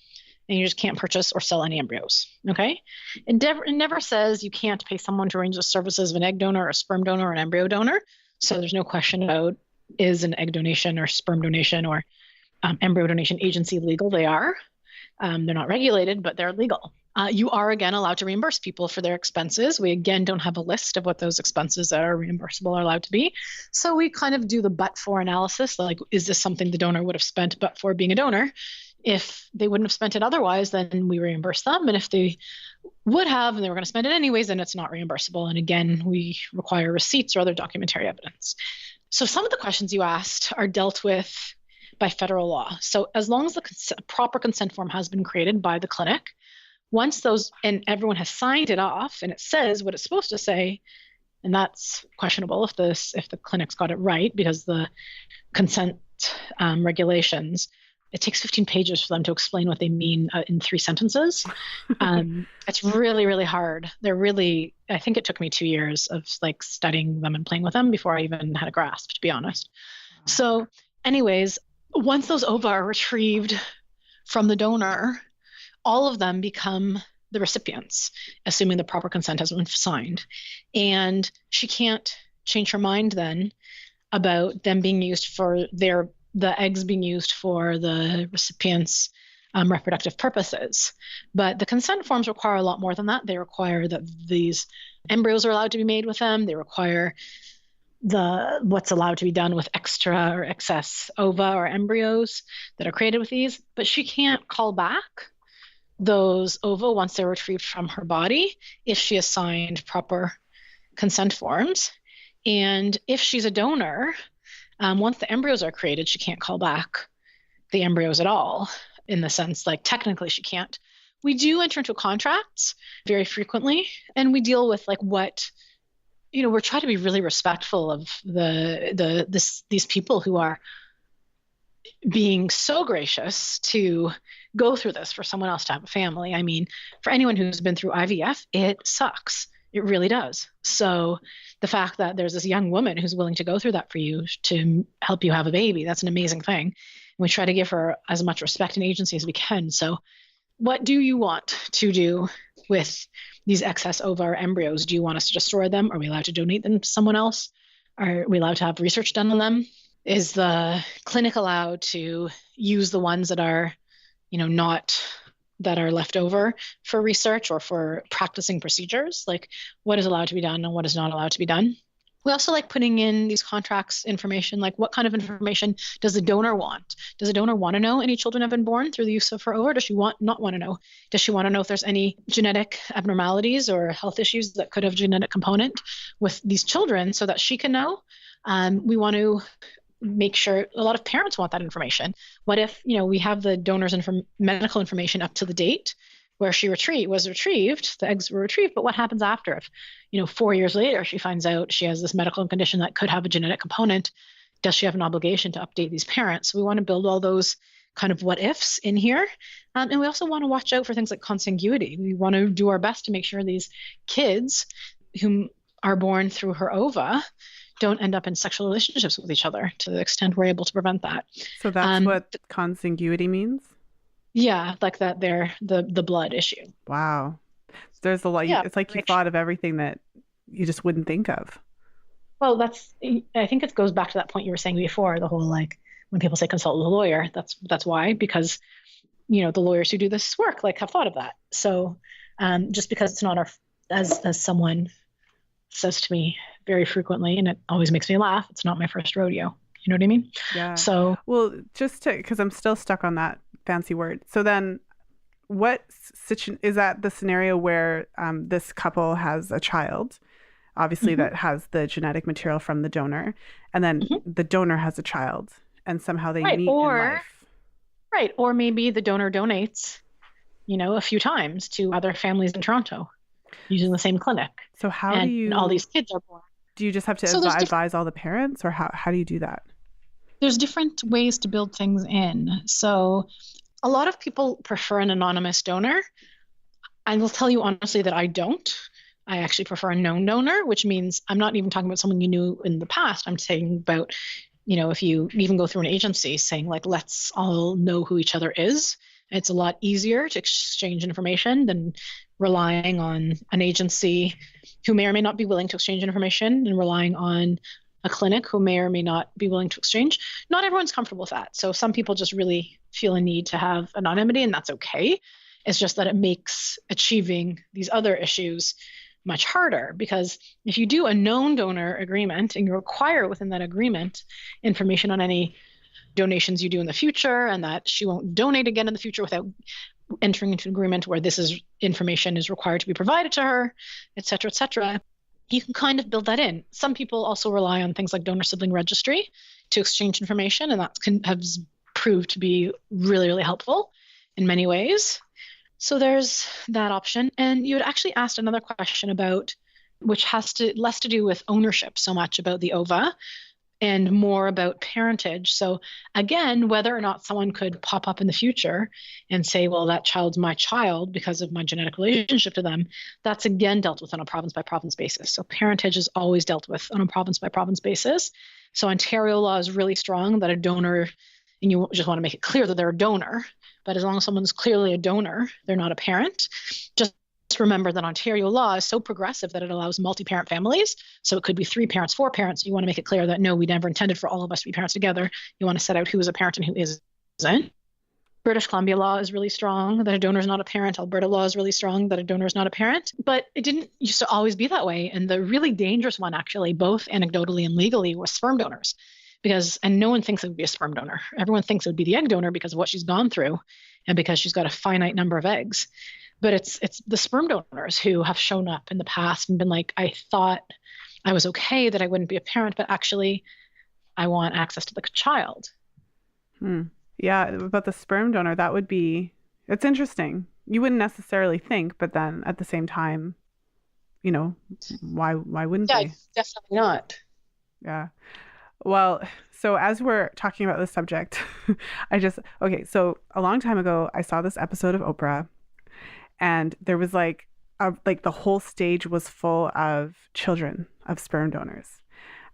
and you just can't purchase or sell any embryos, okay? It never says you can't pay someone to arrange the services of an egg donor or a sperm donor or an embryo donor. So there's no question about is an egg donation or sperm donation or embryo donation agency legal? They are. They're not regulated, but they're legal. You are, again, allowed to reimburse people for their expenses. We, again, don't have a list of what those expenses that are reimbursable are allowed to be. So we kind of do the but-for analysis, like, is this something the donor would have spent but for being a donor? If they wouldn't have spent it otherwise, then we reimburse them. And if they would have and they were going to spend it anyways, then it's not reimbursable. And again, we require receipts or other documentary evidence. So some of the questions you asked are dealt with by federal law. So as long as the proper consent form has been created by the clinic, once those, and everyone has signed it off and it says what it's supposed to say, and that's questionable if the clinic's got it right, because the consent regulations, it takes 15 pages for them to explain what they mean in 3 sentences. It's really, really hard. I think it took me 2 years of like studying them and playing with them before I even had a grasp, to be honest. So anyways, once those ova are retrieved from the donor, all of them become the recipients, assuming the proper consent has been signed. And she can't change her mind then about them being used for the eggs being used for the recipient's reproductive purposes. But the consent forms require a lot more than that. They require that these embryos are allowed to be made with them. They require what's allowed to be done with extra or excess ova or embryos that are created with these. But she can't call back those ova once they're retrieved from her body if she has signed proper consent forms. And if she's a donor, once the embryos are created, she can't call back the embryos at all, in the sense, like, technically she can't. We do enter into contracts very frequently, and we deal with, like, we're trying to be really respectful of these people who are being so gracious to go through this for someone else to have a family. I mean, for anyone who's been through IVF, it sucks. It really does. So the fact that there's this young woman who's willing to go through that for you to help you have a baby, that's an amazing thing. And we try to give her as much respect and agency as we can. So what do you want to do with these excess ova or embryos? Do you want us to destroy them? Are we allowed to donate them to someone else? Are we allowed to have research done on them? Is the clinic allowed to use the ones that are, that are left over for research or for practicing procedures? Like, what is allowed to be done and what is not allowed to be done? We also like putting in these contracts information, like what kind of information does the donor want? Does the donor want to know any children have been born through the use of her ova? Or does she not want to know? Does she want to know if there's any genetic abnormalities or health issues that could have genetic component with these children so that she can know? We want to make sure, a lot of parents want that information. What if, we have the donor's medical information up to the date where she was retrieved, the eggs were retrieved, but what happens after? If, 4 years later, she finds out she has this medical condition that could have a genetic component, does she have an obligation to update these parents? So we want to build all those kind of what ifs in here. And we also want to watch out for things like consanguinity. We want to do our best to make sure these kids whom are born through her ova don't end up in sexual relationships with each other, to the extent we're able to prevent that. So that's what consanguinity means? Yeah, like that they're the blood issue. Wow. There's a lot. Yeah, it's like you thought of everything that you just wouldn't think of. Well, I think it goes back to that point you were saying before, the whole, like, when people say consult with a lawyer, that's why, because, the lawyers who do this work, like, have thought of that. So just because it's not as someone says to me very frequently, and it always makes me laugh, it's not my first rodeo. You know what I mean? Yeah. So, well, because I'm still stuck on that fancy word. So then what is that the scenario where this couple has a child, obviously, that has the genetic material from the donor, and then the donor has a child, and somehow they meet in life. Right. Or maybe the donor donates, a few times to other families in Toronto using the same clinic. So how and all these kids are born. Do you just have to advise all the parents, or how do you do that? There's different ways to build things in. So a lot of people prefer an anonymous donor. I will tell you honestly that I don't. I actually prefer a known donor, which means I'm not even talking about someone you knew in the past. I'm saying about, if you even go through an agency saying like, let's all know who each other is. It's a lot easier to exchange information than relying on an agency who may or may not be willing to exchange information and relying on a clinic who may or may not be willing to exchange. Not everyone's comfortable with that. So some people just really feel a need to have anonymity, and that's okay. It's just that it makes achieving these other issues much harder, because if you do a known donor agreement and you require within that agreement information on any donations you do in the future, and that she won't donate again in the future without entering into an agreement where information is required to be provided to her, et cetera, you can kind of build that in. Some people also rely on things like donor sibling registry to exchange information, and that has proved to be really, really helpful in many ways. So there's that option. And you had actually asked another question about, which has less to do with ownership so much about the ova and more about parentage. So again, whether or not someone could pop up in the future and say, well, that child's my child because of my genetic relationship to them, that's again dealt with on a province by province basis. So parentage is always dealt with on a province by province basis. So Ontario law is really strong that a donor, and you just want to make it clear that they're a donor, but as long as someone's clearly a donor, they're not a parent. Just remember that Ontario law is so progressive that it allows multi-parent families. So it could be 3 parents, 4 parents. You want to make it clear that no, we never intended for all of us to be parents together. You want to set out who is a parent and who isn't. British Columbia law is really strong that a donor is not a parent. Alberta law is really strong that a donor is not a parent. But it didn't used to always be that way. And the really dangerous one, actually, both anecdotally and legally, was sperm donors. And no one thinks it would be a sperm donor. Everyone thinks it would be the egg donor because of what she's gone through and because she's got a finite number of eggs. But it's the sperm donors who have shown up in the past and been like, I thought I was okay that I wouldn't be a parent, but actually I want access to the child. Yeah, about the sperm donor, it's interesting. You wouldn't necessarily think, but then at the same time, why wouldn't they? Yeah, definitely not. Yeah. Well, so as we're talking about this subject, so a long time ago, I saw this episode of Oprah, and there was like the whole stage was full of children of sperm donors.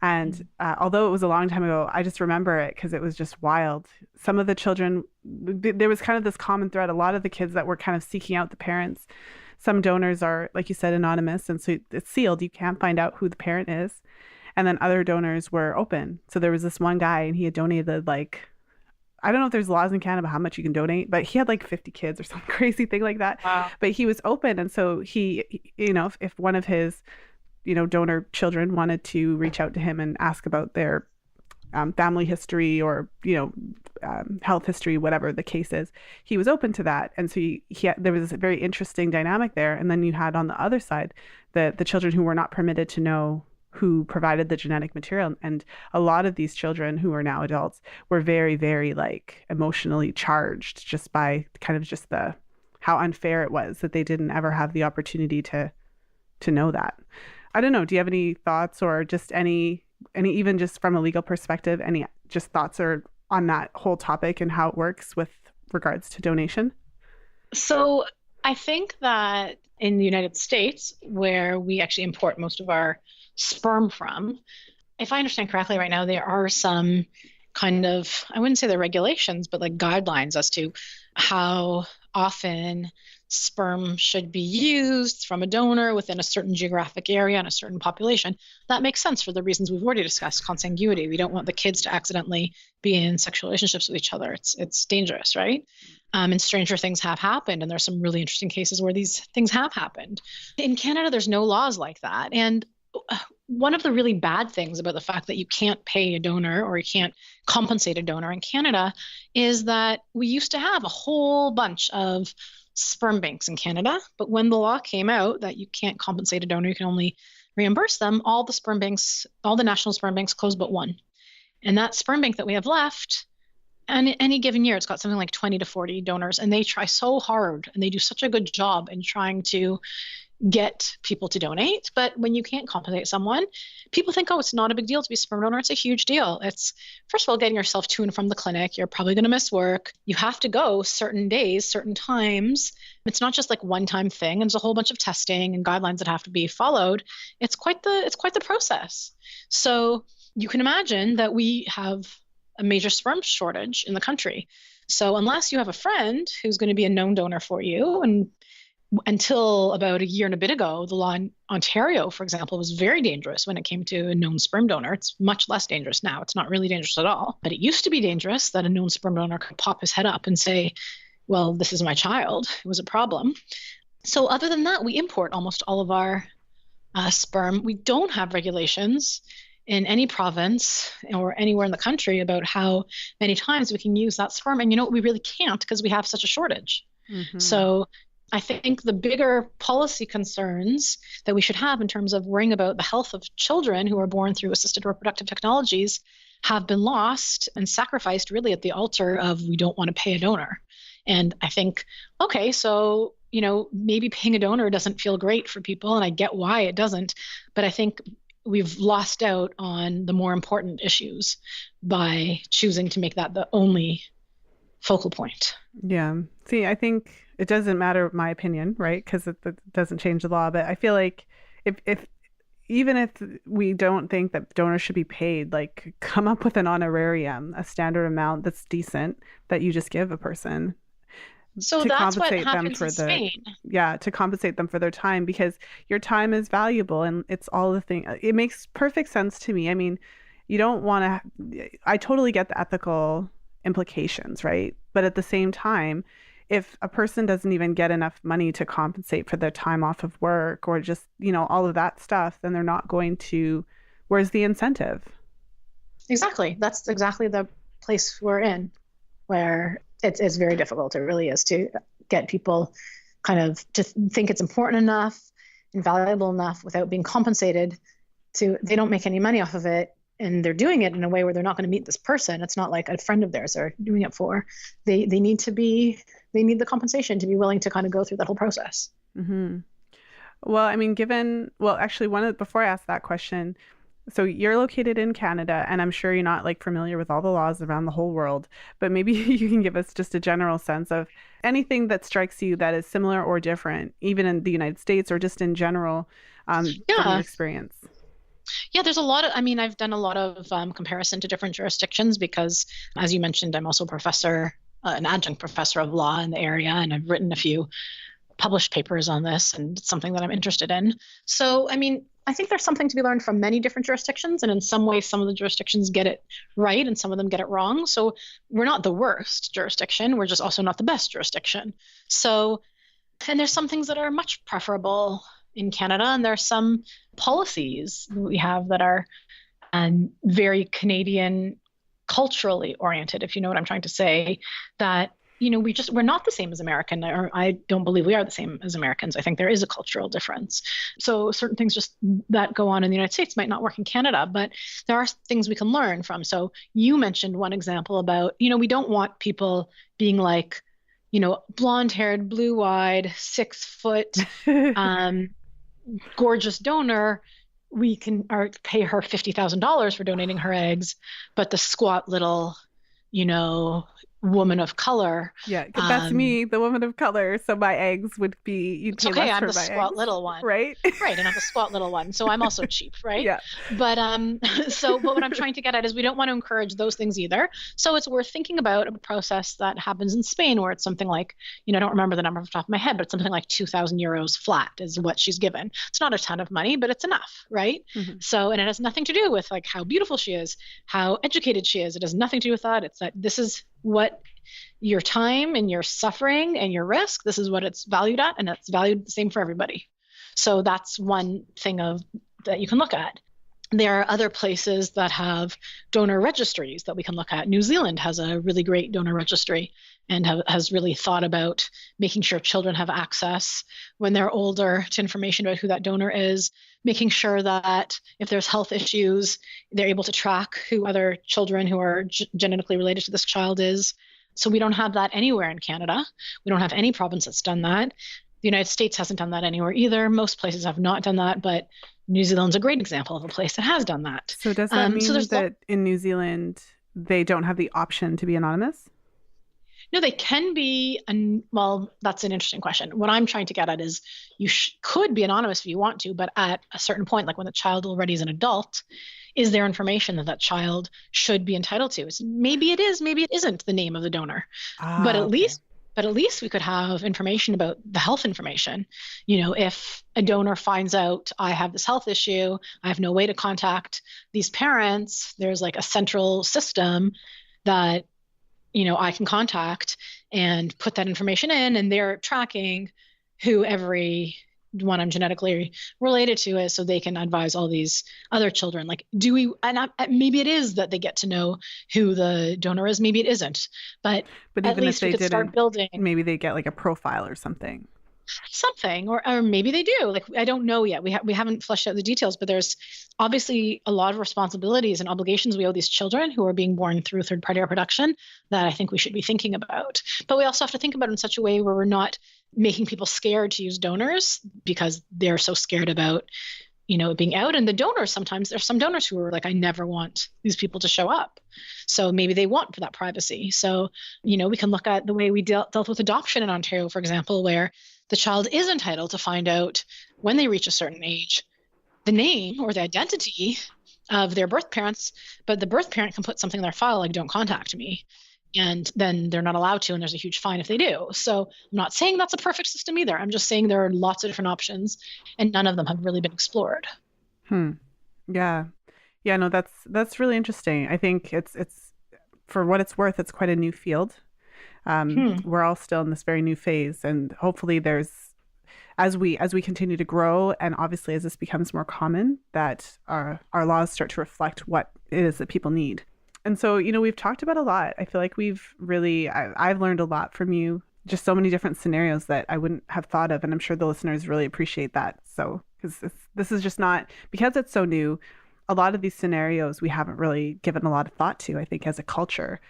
And although it was a long time ago, I just remember it because it was just wild. Some of the children, there was kind of this common thread. A lot of the kids that were kind of seeking out the parents, some donors are, like you said, anonymous, and so it's sealed. You can't find out who the parent is. And then other donors were open. So there was this one guy, and he had donated I don't know if there's laws in Canada how much you can donate, but he had 50 kids or some crazy thing like that. Wow. But he was open. And so he, if one of his, donor children wanted to reach out to him and ask about their family history or, health history, whatever the case is, he was open to that. And so there was this very interesting dynamic there. And then you had on the other side, the children who were not permitted to know who provided the genetic material. And a lot of these children who are now adults were very, very emotionally charged just by kind of just how unfair it was that they didn't ever have the opportunity to know that. I don't know. Do you have any thoughts or just any even just from a legal perspective, any just thoughts or on that whole topic and how it works with regards to donation? So I think that in the United States, where we actually import most of our sperm from, if I understand correctly right now, there are some kind of, I wouldn't say they're regulations, but guidelines as to how often sperm should be used from a donor within a certain geographic area and a certain population. That makes sense for the reasons we've already discussed, consanguinity. We don't want the kids to accidentally be in sexual relationships with each other. It's dangerous, right? And stranger things have happened, and there's some really interesting cases where these things have happened. In Canada, there's no laws like that. And one of the really bad things about the fact that you can't pay a donor or you can't compensate a donor in Canada is that we used to have a whole bunch of sperm banks in Canada. But when the law came out that you can't compensate a donor, you can only reimburse them, all the sperm banks, all the national sperm banks closed but one. And that sperm bank that we have left any given year, it's got something like 20 to 40 donors, and they try so hard and they do such a good job in trying to get people to donate. But when you can't compensate someone, people think, oh, it's not a big deal to be a sperm donor. It's a huge deal. It's, first of all, getting yourself to and from the clinic. You're probably going to miss work. You have to go certain days, certain times. It's not just like one-time thing. There's a whole bunch of testing and guidelines that have to be followed. It's quite the process. So you can imagine that we have a major sperm shortage in the country. So unless you have a friend who's going to be a known donor for you, and until about a year and a bit ago, the law in Ontario, for example, was very dangerous when it came to a known sperm donor. It's much less dangerous now. It's not really dangerous at all. But it used to be dangerous that a known sperm donor could pop his head up and say, well, this is my child. It was a problem. So other than that, we import almost all of our sperm. We don't have regulations in any province or anywhere in the country about how many times we can use that sperm. And we really can't because we have such a shortage. Mm-hmm. So I think the bigger policy concerns that we should have in terms of worrying about the health of children who are born through assisted reproductive technologies have been lost and sacrificed really at the altar of we don't want to pay a donor. And I think, okay, so, maybe paying a donor doesn't feel great for people, and I get why it doesn't, but I think we've lost out on the more important issues by choosing to make that the only focal point. Yeah. See, I think it doesn't matter my opinion, right? Because it doesn't change the law. But I feel like if even if we don't think that donors should be paid, like come up with an honorarium, a standard amount that's decent that you just give a person. So to that's what compensate them happens for in Spain. to compensate them for their time, because your time is valuable and it's all the thing. It makes perfect sense to me. I mean, you don't want to, I totally get the ethical implications, right? But at the same time, if a person doesn't even get enough money to compensate for their time off of work or just, all of that stuff, then they're not going to, where's the incentive? Exactly. That's exactly the place we're in, where it's very difficult. It really is to get people kind of to think it's important enough and valuable enough without being compensated they don't make any money off of it. And they're doing it in a way where they're not going to meet this person. It's not like a friend of theirs they're doing it for. They need the compensation to be willing to kind of go through that whole process. Mm-hmm. Well, I mean, actually before I ask that question, so you're located in Canada, and I'm sure you're not like familiar with all the laws around the whole world, but maybe you can give us just a general sense of anything that strikes you that is similar or different, even in the United States or just in general, from your experience. Yeah, there's a lot of, I've done a lot of comparison to different jurisdictions because, as you mentioned, I'm also a professor, an adjunct professor of law in the area, and I've written a few published papers on this, and it's something that I'm interested in. So, I think there's something to be learned from many different jurisdictions, and in some ways, some of the jurisdictions get it right and some of them get it wrong. So we're not the worst jurisdiction. We're just also not the best jurisdiction. So, and there's some things that are much preferable in Canada, and there are some policies we have that are very Canadian culturally oriented, if you know what I'm trying to say, that we're not the same as American, or I don't believe we are the same as Americans. I think there is a cultural difference. So certain things just that go on in the United States might not work in Canada, but there are things we can learn from. So you mentioned one example about, we don't want people being like, blonde-haired, blue-eyed, 6 foot, gorgeous donor. We can pay her $50,000 for donating her eggs, but the squat little, woman of color. Yeah, that's me, the woman of color. So my eggs would be, you'd pay less I'm for the my squat eggs, little one. right? Right, and I'm the squat little one. So I'm also cheap, right? Yeah. But but what I'm trying to get at is we don't want to encourage those things either. So it's worth thinking about a process that happens in Spain where it's something like, I don't remember the number off the top of my head, but it's something like 2,000 euros flat is what she's given. It's not a ton of money, but it's enough, right? Mm-hmm. So, and it has nothing to do with like how beautiful she is, how educated she is. It has nothing to do with that. It's that this is what your time and your suffering and your risk, this is what it's valued at, and it's valued the same for everybody. So that's one thing that you can look at. There are other places that have donor registries that we can look at. New Zealand has a really great donor registry and has really thought about making sure children have access when they're older to information about who that donor is, making sure that if there's health issues, they're able to track who other children who are genetically related to this child is. So we don't have that anywhere in Canada. We don't have any province that's done that. The United States hasn't done that anywhere either. Most places have not done that, but New Zealand's a great example of a place that has done that. So does that mean that in New Zealand, they don't have the option to be anonymous? No, they can be. Well, that's an interesting question. What I'm trying to get at is you could be anonymous if you want to, but at a certain point, like when the child already is an adult, is there information that that child should be entitled to? Maybe it is, maybe it isn't the name of the donor, but at least we could have information about the health information. You know, if a donor finds out I have this health issue, I have no way to contact these parents, there's like a central system that, you know, I can contact and put that information in, and they're tracking who everyone I'm genetically related to is, so they can advise all these other children. Like, maybe it is that they get to know who the donor is, maybe it isn't. But even if they didn't, start building, maybe they get like a profile or something. Or maybe they do. Like, I don't know yet. We haven't fleshed out the details, but there's obviously a lot of responsibilities and obligations we owe these children who are being born through third-party reproduction that I think we should be thinking about. But we also have to think about it in such a way where we're not making people scared to use donors because they're so scared about, you know, being out. And the donors, sometimes there's some donors who are like, I never want these people to show up. So maybe they want that privacy. So, you know, we can look at the way we dealt with adoption in Ontario, for example, where the child is entitled to find out when they reach a certain age, the name or the identity of their birth parents, but the birth parent can put something in their file like, don't contact me. And then they're not allowed to, and there's a huge fine if they do. So I'm not saying that's a perfect system either. I'm just saying there are lots of different options, and none of them have really been explored. Yeah. No, that's really interesting. I think it's for what it's worth, it's quite a new field. We're all still in this very new phase, and hopefully as we continue to grow, and obviously as this becomes more common, that our laws start to reflect what it is that people need. And so, you know, we've talked about a lot. I feel like I've learned a lot from you, just so many different scenarios that I wouldn't have thought of. And I'm sure the listeners really appreciate that. So, because this is just not, because it's so new, a lot of these scenarios we haven't really given a lot of thought to, I think, as a culture.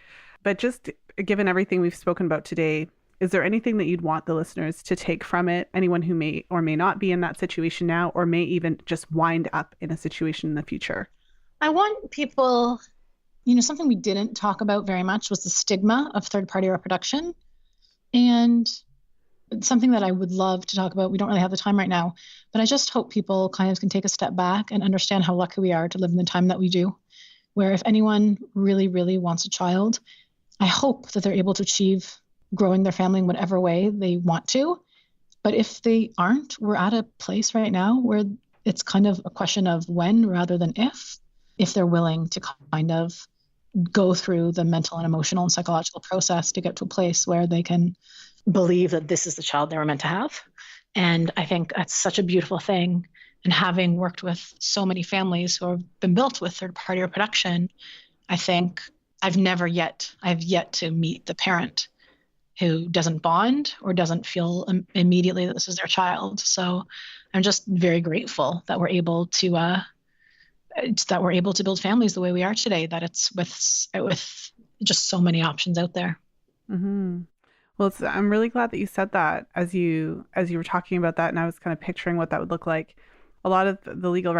But just given everything we've spoken about today, is there anything that you'd want the listeners to take from it? Anyone who may or may not be in that situation now, or may even just wind up in a situation in the future? I want people, you know, something we didn't talk about very much was the stigma of third-party reproduction. And something that I would love to talk about, we don't really have the time right now, but I just hope people kind of can take a step back and understand how lucky we are to live in the time that we do, where if anyone really, really wants a child, I hope that they're able to achieve growing their family in whatever way they want to. But if they aren't, we're at a place right now where it's kind of a question of when rather than if they're willing to kind of go through the mental and emotional and psychological process to get to a place where they can believe that this is the child they were meant to have. And I think that's such a beautiful thing. And having worked with so many families who have been built with third-party reproduction, I think I've yet to meet the parent who doesn't bond or doesn't feel immediately that this is their child. So I'm just very grateful that we're able to build families the way we are today, that it's with just so many options out there. Mm-hmm. Well, I'm really glad that you said that as you were talking about that, and I was kind of picturing what that would look like. A lot of the legal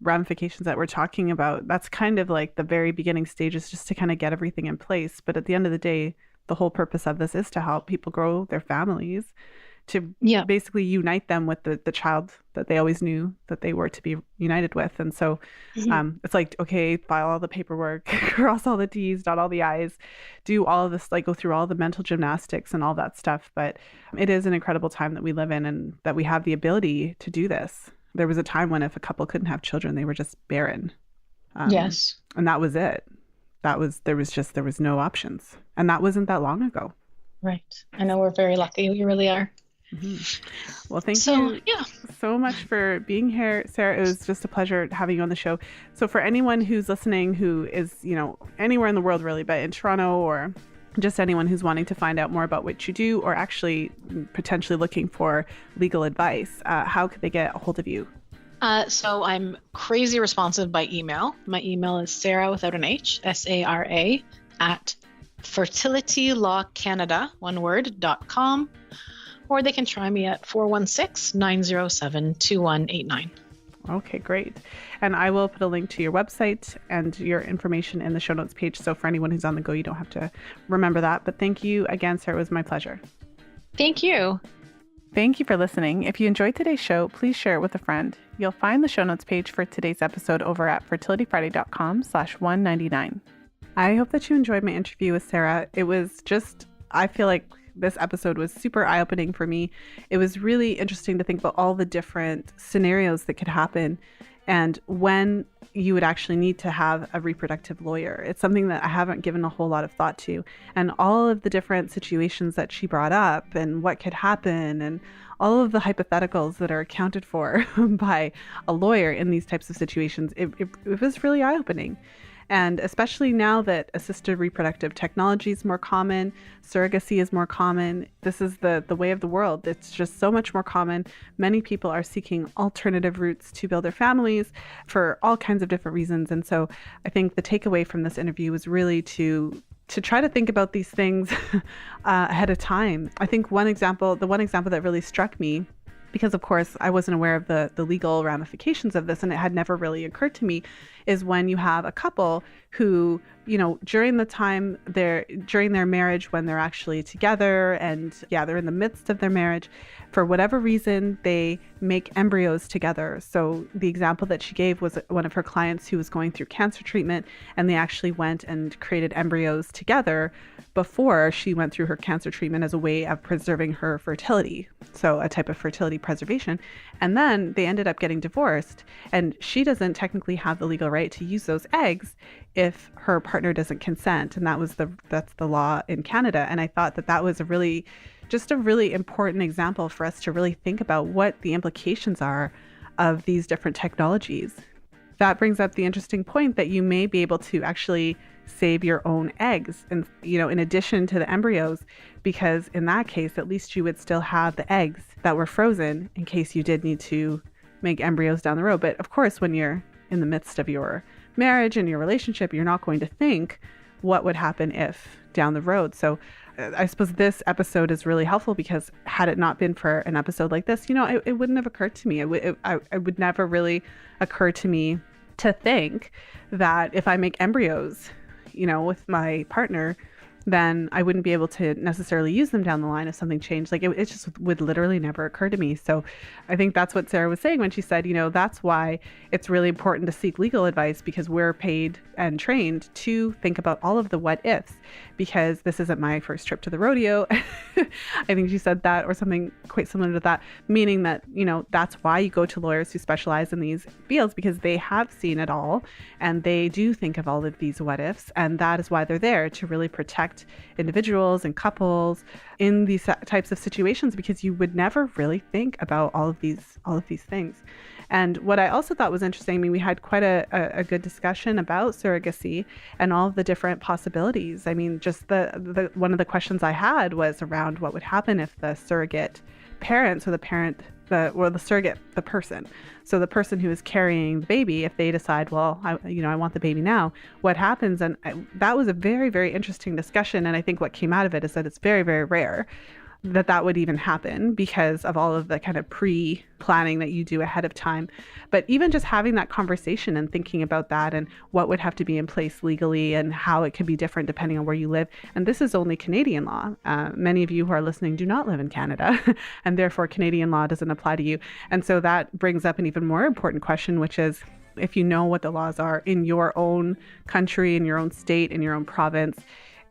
ramifications that we're talking about, that's kind of like the very beginning stages, just to kind of get everything in place. But at the end of the day, the whole purpose of this is to help people grow their families, to basically unite them with the child that they always knew that they were to be united with. And so it's like, okay, file all the paperwork, cross all the T's, dot all the I's, do all of this, like go through all the mental gymnastics and all that stuff. But it is an incredible time that we live in, and that we have the ability to do this. There was a time when if a couple couldn't have children, they were just barren. Yes. And that was it. There was no options. And that wasn't that long ago. Right. I know we're very lucky. We really are. Well, thank you Yeah. so much for being here, Sarah. It was just a pleasure having you on the show. So for anyone who's listening who is, anywhere in the world really, but in Toronto or just anyone who's wanting to find out more about what you do or actually potentially looking for legal advice, how could they get a hold of you? So I'm crazy responsive by email. My email is Sara without an H, SARA at fertilitylawcanada, one word, .com. Or they can try me at 416-907-2189. Okay, great. And I will put a link to your website and your information in the show notes page. So for anyone who's on the go, you don't have to remember that. But thank you again, Sarah. It was my pleasure. Thank you. Thank you for listening. If you enjoyed today's show, please share it with a friend. You'll find the show notes page for today's episode over at fertilityfriday.com/199. I hope that you enjoyed my interview with Sarah. It was I feel like this episode was super eye-opening for me. It was really interesting to think about all the different scenarios that could happen and when you would actually need to have a reproductive lawyer. It's something that I haven't given a whole lot of thought to. And all of the different situations that she brought up and what could happen and all of the hypotheticals that are accounted for by a lawyer in these types of situations, it was really eye-opening. And especially now that assisted reproductive technology is more common, surrogacy is more common, this is the way of the world. It's just so much more common. Many people are seeking alternative routes to build their families for all kinds of different reasons. And so I think the takeaway from this interview was really to try to think about these things ahead of time. I think the one example that really struck me, because of course I wasn't aware of the legal ramifications of this and it had never really occurred to me, is when you have a couple who, during their marriage, when they're actually together and they're in the midst of their marriage, for whatever reason, they make embryos together. So the example that she gave was one of her clients who was going through cancer treatment, and they actually went and created embryos together before she went through her cancer treatment as a way of preserving her fertility. So a type of fertility preservation. And then they ended up getting divorced, and she doesn't technically have the legal right to use those eggs if her partner doesn't consent. And that's the law in Canada. And I thought that was a really important example for us to really think about what the implications are of these different technologies. That brings up the interesting point that you may be able to actually save your own eggs and, in addition to the embryos, because in that case, at least you would still have the eggs that were frozen in case you did need to make embryos down the road. But of course, when you're in the midst of your marriage and your relationship, you're not going to think what would happen if down the road. So I suppose this episode is really helpful because had it not been for an episode like this, it wouldn't have occurred to me. It would never really occur to me to think that if I make embryos, with my partner, then I wouldn't be able to necessarily use them down the line if something changed. Like it just would literally never occur to me. So I think that's what Sara was saying when she said, that's why it's really important to seek legal advice, because we're paid and trained to think about all of the what ifs, because this isn't my first trip to the rodeo. I think she said that, or something quite similar to that, meaning that, that's why you go to lawyers who specialize in these fields, because they have seen it all and they do think of all of these what ifs. And that is why they're there, to really protect individuals and couples in these types of situations, because you would never really think about all of these things. And what I also thought was interesting, we had quite a good discussion about surrogacy and all of the different possibilities. Just the one of the questions I had was around what would happen if the surrogate parent, so the person, so the person who is carrying the baby, if they decide, well, I want the baby now, what happens? And that was a very, very interesting discussion. And I think what came out of it is that it's very, very rare that would even happen because of all of the kind of pre-planning that you do ahead of time. But even just having that conversation and thinking about that and what would have to be in place legally and how it could be different depending on where you live. And this is only Canadian law. Many of you who are listening do not live in Canada, and therefore Canadian law doesn't apply to you. And so that brings up an even more important question, which is, if you know what the laws are in your own country, in your own state, in your own province,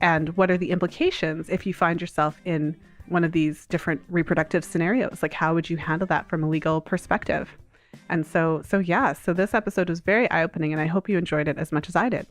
and what are the implications if you find yourself in one of these different reproductive scenarios? Like, how would you handle that from a legal perspective? And so this episode was very eye-opening, and I hope you enjoyed it as much as I did.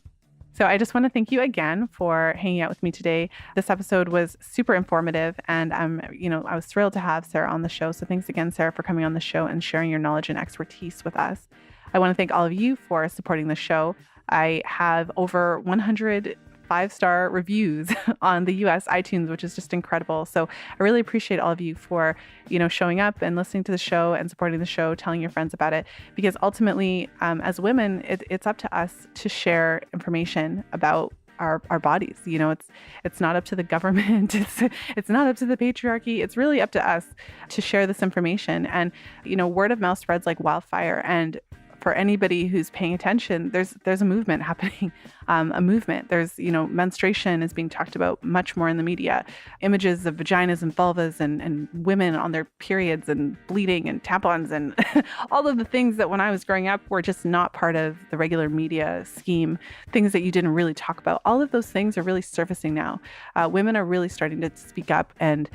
So I just want to thank you again for hanging out with me today. This episode was super informative, and I was thrilled to have Sara on the show. So thanks again, Sara, for coming on the show and sharing your knowledge and expertise with us. I want to thank all of you for supporting the show. I have over 100 5-star reviews on the US iTunes, which is just incredible. So I really appreciate all of you for, showing up and listening to the show and supporting the show, telling your friends about it, because ultimately, as women, it's up to us to share information about our bodies. It's not up to the government. It's not up to the patriarchy. It's really up to us to share this information. And, word of mouth spreads like wildfire. And for anybody who's paying attention, there's a movement happening, There's, menstruation is being talked about much more in the media. Images of vaginas and vulvas and women on their periods and bleeding and tampons and all of the things that when I was growing up were just not part of the regular media scheme, things that you didn't really talk about. All of those things are really surfacing now. Women are really starting to speak up and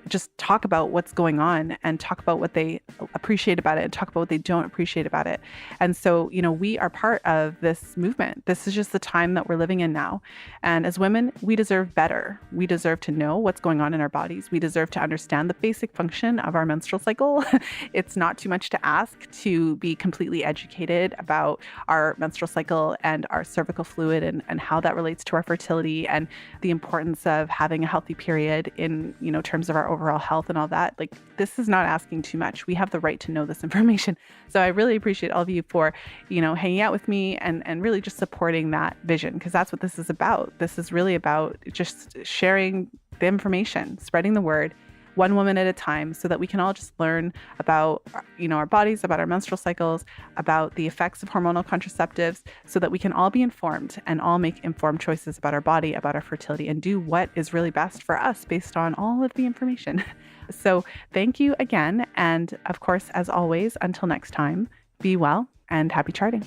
just talk about what's going on and talk about what they appreciate about it and talk about what they don't appreciate about it. And so, we are part of this movement. This is just the time that we're living in now. And as women, we deserve better. We deserve to know what's going on in our bodies. We deserve to understand the basic function of our menstrual cycle. It's not too much to ask to be completely educated about our menstrual cycle and our cervical fluid and how that relates to our fertility and the importance of having a healthy period in, terms of our overall health and all that. Like, this is not asking too much. We have the right to know this information. So I really appreciate all of you for, hanging out with me and really just supporting that vision, because that's what this is about. This is really about just sharing the information, spreading the word, one woman at a time, so that we can all just learn about, our bodies, about our menstrual cycles, about the effects of hormonal contraceptives, so that we can all be informed and all make informed choices about our body, about our fertility, and do what is really best for us based on all of the information. So thank you again. And of course, as always, until next time, be well and happy charting.